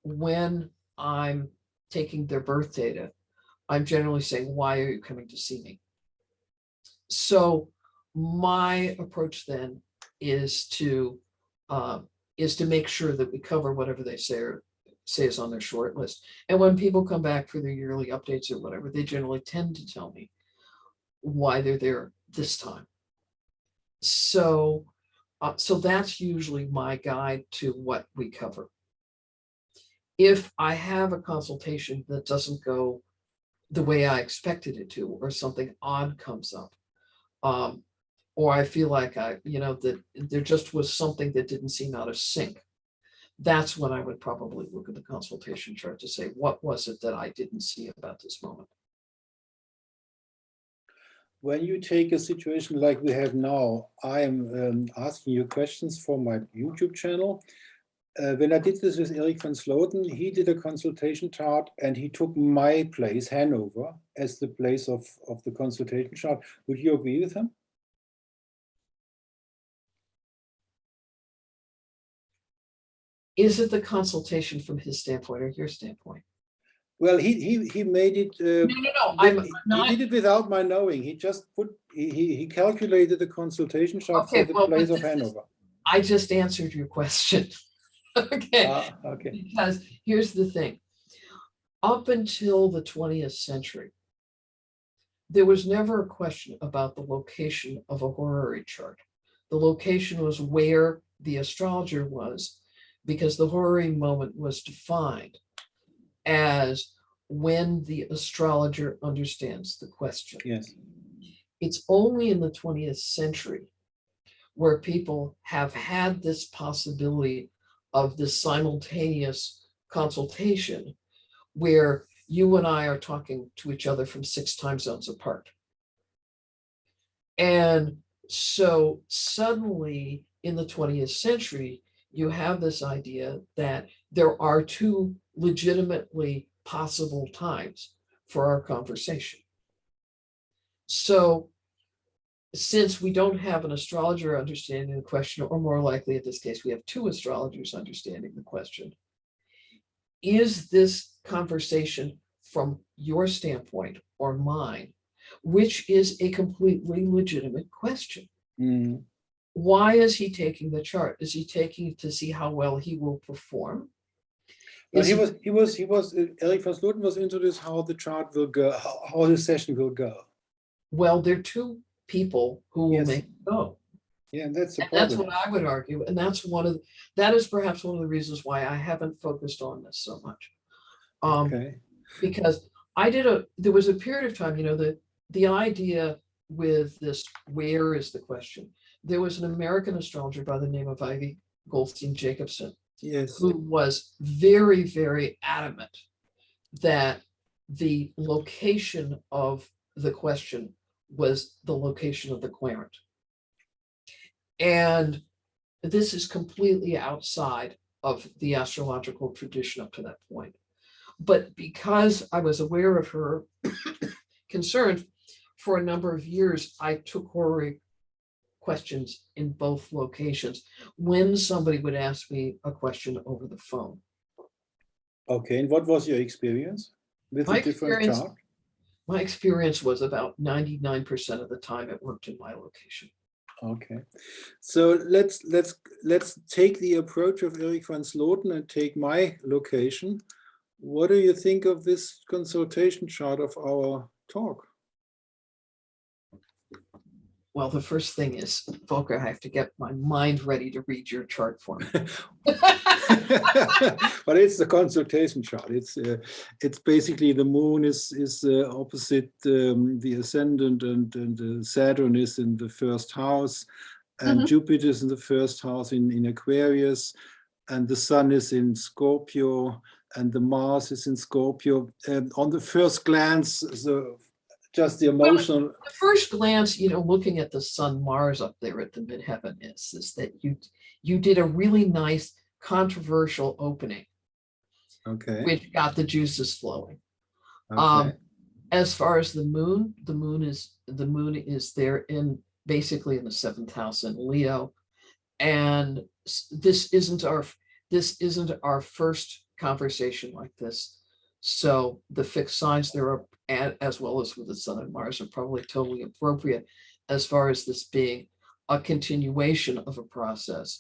when I'm taking their birth data, I'm generally saying, why are you coming to see me? So my approach then is to make sure that we cover whatever they say is on their short list. And when people come back for their yearly updates or whatever, they generally tend to tell me why they're there this time. So that's usually my guide to what we cover. If I have a consultation that doesn't go the way I expected it to, or something odd comes up, or I feel like that there just was something that didn't seem out of sync, that's when I would probably look at the consultation chart to say, what was it that I didn't see about this moment? When you take a situation like we have now, I am asking you questions for my YouTube channel. When I did this with Erik van Sloten, he did a consultation chart and he took my place, Hanover, as the place of the consultation chart. Would you agree with him? Is it the consultation from his standpoint or your standpoint? Well, he made it. No. He did it without my knowing. He just he calculated the consultation chart for the place of Hanover. I just answered your question. Okay. Okay. Because here's the thing. Up until the 20th century, there was never a question about the location of a horary chart. The location was where the astrologer was, because the horary moment was defined as when the astrologer understands the question. Yes. It's only in the 20th century where people have had this possibility of this simultaneous consultation where you and I are talking to each other from 6 time zones apart. And so suddenly in the 20th century, you have this idea that there are 2 legitimately possible times for our conversation. So since we don't have an astrologer understanding the question, or more likely in this case, we have 2 astrologers understanding the question, is this conversation from your standpoint or mine, which is a completely legitimate question. Mm. Why is he taking the chart? Is he taking it to see how well he will perform? But Erik van Sloten was into this, how the chart will go, how the session will go. Well, there are 2 people who will make it go. Yeah, that's the problem. That's what I would argue, and that is perhaps one of the reasons why I haven't focused on this so much. Okay. Because there was a period of time, the idea with this, where is the question? There was an American astrologer by the name of Ivy Goldstein Jacobson, yes, who was very, very adamant that the location of the question was the location of the querent. And this is completely outside of the astrological tradition up to that point. But because I was aware of her concern, for a number of years, I took horary questions in both locations when somebody would ask me a question over the phone. Okay, and what was your experience with a different chart? My experience was about 99% of the time it worked in my location. Okay, so let's take the approach of Erik van Sloten and take my location. What do you think of this consultation chart of our talk? Well, the first thing is, Volker, I have to get my mind ready to read your chart for me. But it's the consultation chart. It's basically the moon is opposite the ascendant, and Saturn is in the 1st house, and Jupiter is in the 1st house in Aquarius. and the sun is in Scorpio, and the Mars is in Scorpio. On the first glance, just the Well, emotional. at first glance, you know, looking at the sun Mars up there at the midheaven is that you did a really nice controversial opening, Okay. which got the juices flowing. Okay. As far as the moon is there in basically in the 7th house in Leo, and this isn't our first conversation like this. So the fixed signs there are, as well as with the sun and Mars, are probably totally appropriate as far as this being a continuation of a process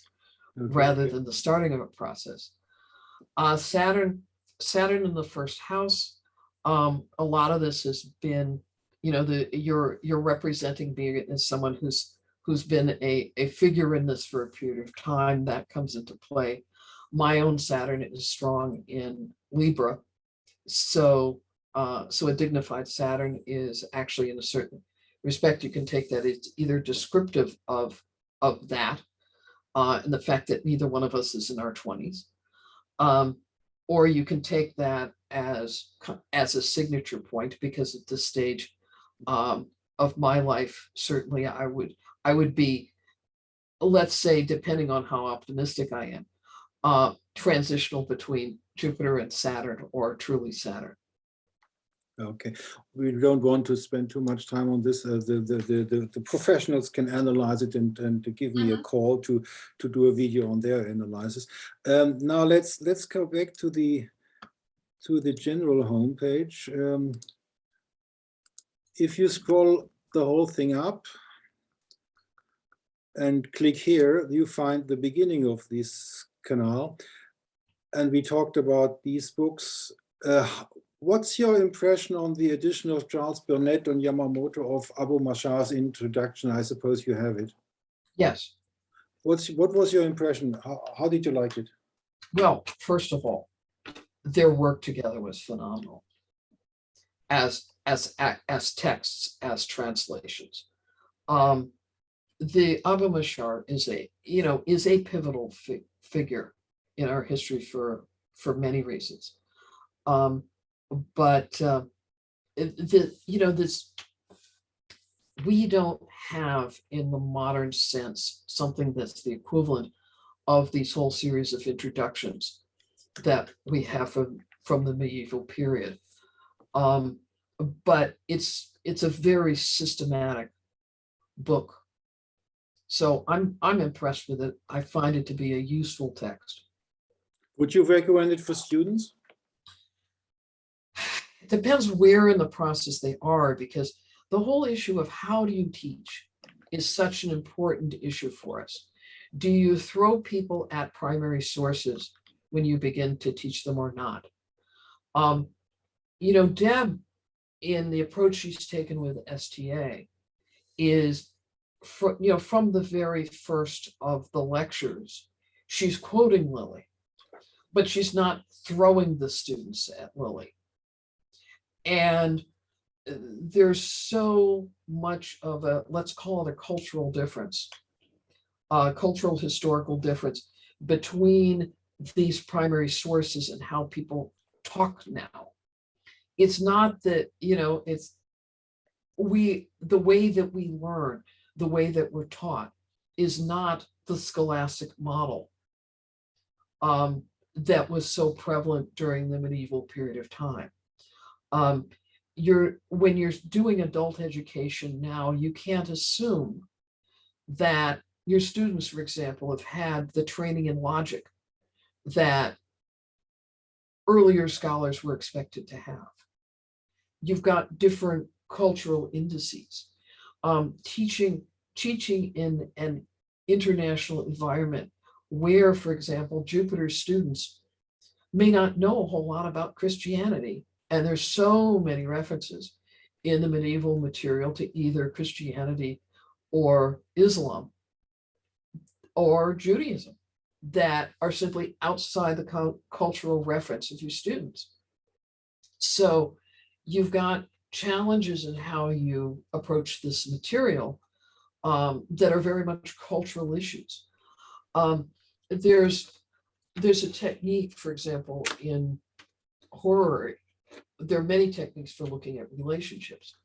rather than the starting of a process. Saturn in the 1st house. A lot of this has been, you know, you're representing being as someone who's been a figure in this for a period of time. That comes into play. My own Saturn is strong in Libra, so a dignified Saturn is actually, in a certain respect, you can take that it's either descriptive of that, and the fact that neither one of us is in our 20s, or you can take that as a signature point, because at this stage of my life, certainly I would be, let's say, depending on how optimistic I am, transitional between Jupiter and Saturn, or truly Saturn. Okay, we don't want to spend too much time on this. The professionals can analyze it and give me a call to do a video on their analysis. Now let's go back to the general homepage. If you scroll the whole thing up and click here, you find the beginning of this canal, and we talked about these books. What's your impression on the edition of Charles Burnett and Yamamoto of Abu Mashar's introduction? I suppose you have it. Yes. What was your impression? How did you like it? Well, first of all, their work together was phenomenal. As texts, as translations. The Abu Mashar is a pivotal figure in our history for many reasons. But we don't have, in the modern sense, something that's the equivalent of these whole series of introductions that we have from the medieval period. But it's a very systematic book. So I'm impressed with it. I find it to be a useful text. Would you recommend it for students? It depends where in the process they are, because the whole issue of how do you teach is such an important issue for us. Do you throw people at primary sources when you begin to teach them or not? Deb, in the approach she's taken with STA, is from the very first of the lectures, she's quoting Lily, but she's not throwing the students at Lily. And there's so much of a, let's call it a cultural difference, cultural historical difference between these primary sources and how people talk now. It's not that, it's the way that we learn, the way that we're taught is not the scholastic model that was so prevalent during the medieval period of time. When you're doing adult education now, you can't assume that your students, for example, have had the training in logic that earlier scholars were expected to have. You've got different cultural indices. Teaching in an international environment where, for example, Jupiter's students may not know a whole lot about Christianity. And there's so many references in the medieval material to either Christianity or Islam or Judaism that are simply outside the cultural reference of your students. So you've got challenges in how you approach this material that are very much cultural issues. There's there's a technique, for example, in horary. There are many techniques for looking at relationships.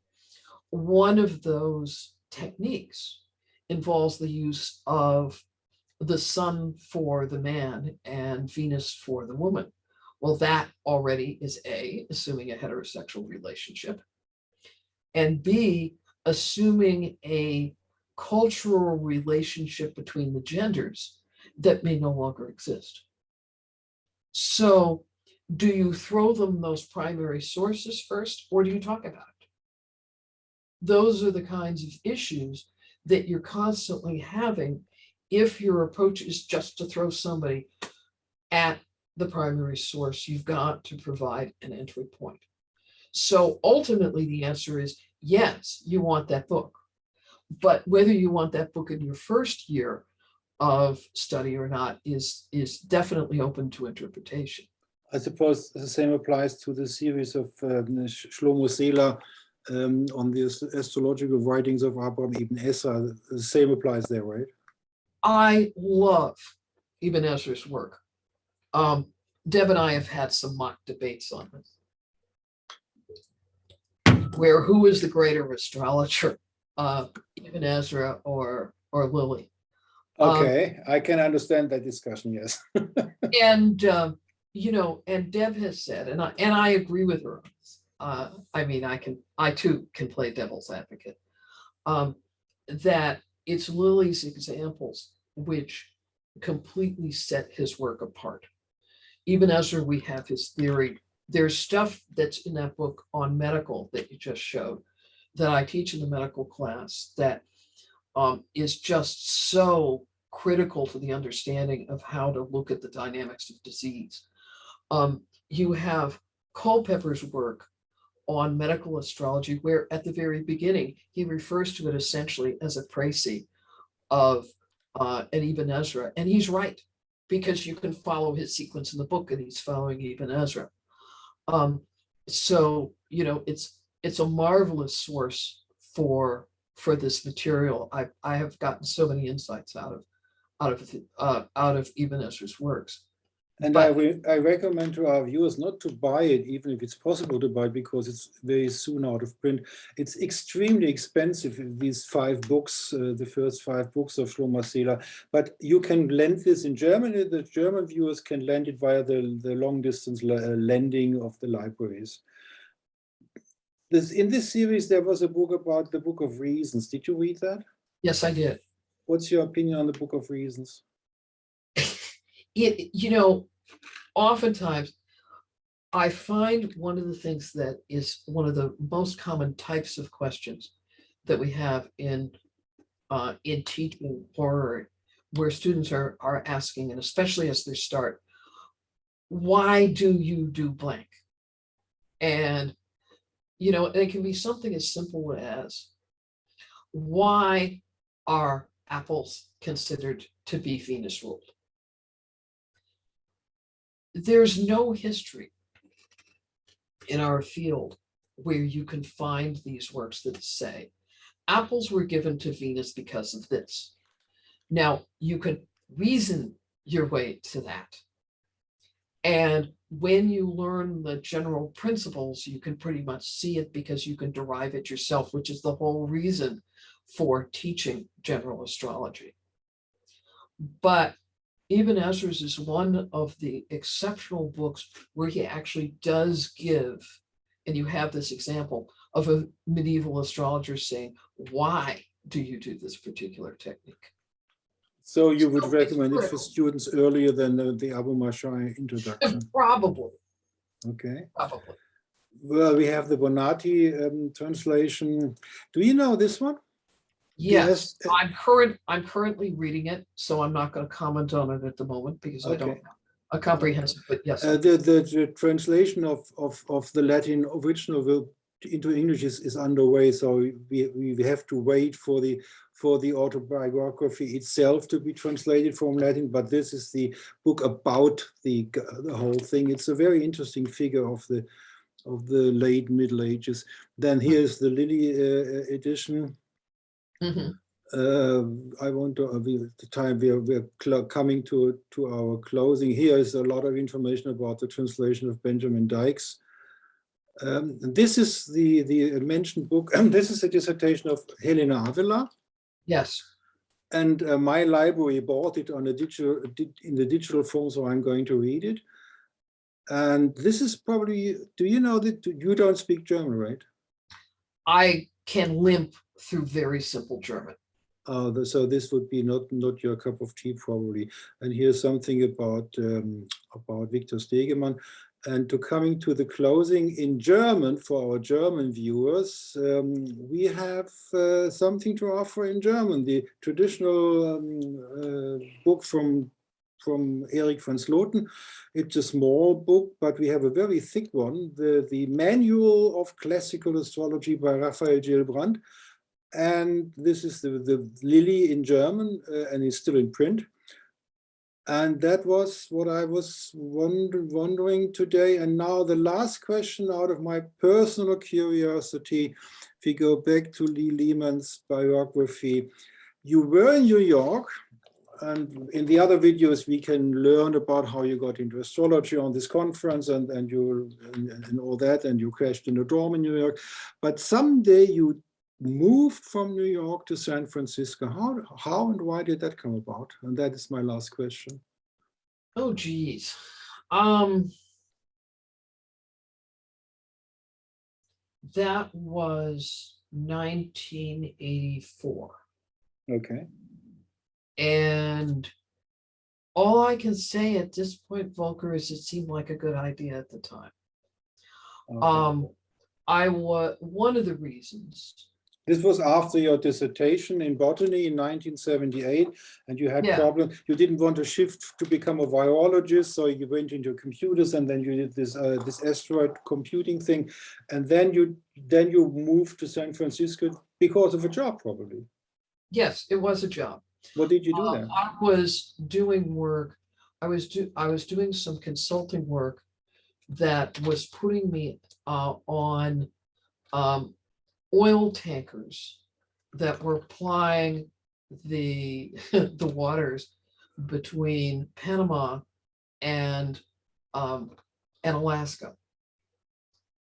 One of those techniques involves the use of the sun for the man and Venus for the woman. Well, that already is A, assuming a heterosexual relationship, and B, assuming a cultural relationship between the genders that may no longer exist. So do you throw them those primary sources first, or do you talk about it? Those are the kinds of issues that you're constantly having if your approach is just to throw somebody at the primary source. You've got to provide an entry point. So ultimately, the answer is yes, you want that book. But whether you want that book in your first year of study or not is definitely open to interpretation. I suppose the same applies to the series of Shlomo Sela on the astrological writings of Abraham Ibn Ezra. The same applies there, right? I love Ibn Ezra's work. Deb and I have had some mock debates on this, where who is the greater astrologer, Ibn Ezra or Lily? Okay, I can understand that discussion, yes. And and Deb has said, and I agree with her on this. I mean, I too can play devil's advocate. That it's Lily's examples which completely set his work apart. Ibn Ezra, we have his theory. There's stuff that's in that book on medical that you just showed that I teach in the medical class that is just so critical to the understanding of how to look at the dynamics of disease. You have Culpepper's work on medical astrology, where at the very beginning, he refers to it essentially as a précis of an Ibn Ezra. And he's right, because you can follow his sequence in the book and he's following Ibn Ezra. So, it's a marvelous source for this material. I have gotten so many insights out of Ibn Ezra's works. And I recommend to our viewers not to buy it, even if it's possible to buy it, because it's very soon out of print. It's extremely expensive, these 5 books, the first 5 books of Shlomo Sela. But you can lend this in Germany. The German viewers can lend it via the long-distance lending of the libraries. In this series, there was a book about the Book of Reasons. Did you read that? Yes, I did. What's your opinion on the Book of Reasons? Oftentimes I find one of the things that is one of the most common types of questions that we have in teaching horary, where students are asking, and especially as they start, why do you do blank? And it can be something as simple as, why are apples considered to be Venus ruled? There's no history in our field where you can find these works that say apples were given to Venus because of this. Now, you can reason your way to that. And when you learn the general principles, you can pretty much see it because you can derive it yourself, which is the whole reason for teaching general astrology. But Ibn Ezra's is one of the exceptional books where he actually does give, and you have this example of a medieval astrologer saying, why do you do this particular technique? So you would recommend it for students earlier than the Abu Mashai introduction? Probably. Okay. Probably. Well, we have the Bonatti translation. Do you know this one? Yes, I'm currently reading it, so I'm not going to comment on it at the moment because I don't have a comprehensive, but yes. The translation of the Latin original into English is underway, so we have to wait for the autobiography itself to be translated from Latin, but this is the book about the whole thing. It's a very interesting figure of the late Middle Ages. Then here's the Lily edition. Mm-hmm. I want to, the time we're coming to our closing. Here is a lot of information about the translation of Benjamin Dykes. This is the mentioned book. This is a dissertation of Helena Avila. Yes. And my library bought it on in the digital form, so I'm going to read it. And this is probably, do you know that you don't speak German, right? I can limp through very simple German. So this would be not your cup of tea, probably. And here's something about Victor Stegemann. And coming to the closing in German for our German viewers, we have something to offer in German. The traditional book from Erich von Sloten. It's a small book, but we have a very thick one, the Manual of Classical Astrology by Raphael Gilbrand. And this is the Lily in German, and it's still in print. And that was what I was wondering today. And now the last question out of my personal curiosity, if we go back to Lee Lehman's biography. You were in New York, and in the other videos we can learn about how you got into astrology on this conference and all that, and you crashed in a dorm in New York. But someday you moved from New York to San Francisco. How and why did that come about? And that is my last question. Oh, geez. That was 1984. Okay. And all I can say at this point, Volker, is it seemed like a good idea at the time. Okay. One of the reasons. This was after your dissertation in botany in 1978, and you had problems. You didn't want to shift to become a virologist, so you went into computers, and then you did this asteroid computing thing, and then you moved to San Francisco because of a job, probably. Yes, it was a job. What did you do there? I was doing work. I was doing some consulting work that was putting me on oil tankers that were plying the waters between Panama and Alaska.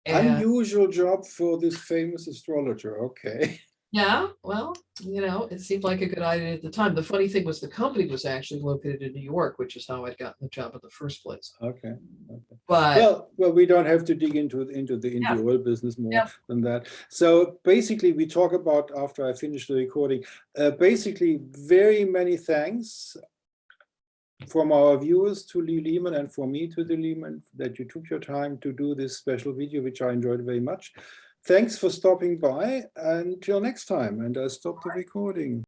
Unusual job for this famous astrologer. Okay. Yeah, well, it seemed like a good idea at the time. The funny thing was the company was actually located in New York, which is how I'd gotten the job in the first place. Okay. But well, we don't have to dig into the oil business more than that. So basically, we talk about, after I finish the recording, basically very many thanks from our viewers to Lee Lehman and for me to the Lehman that you took your time to do this special video, which I enjoyed very much. Thanks for stopping by, and until next time. And I stop the recording.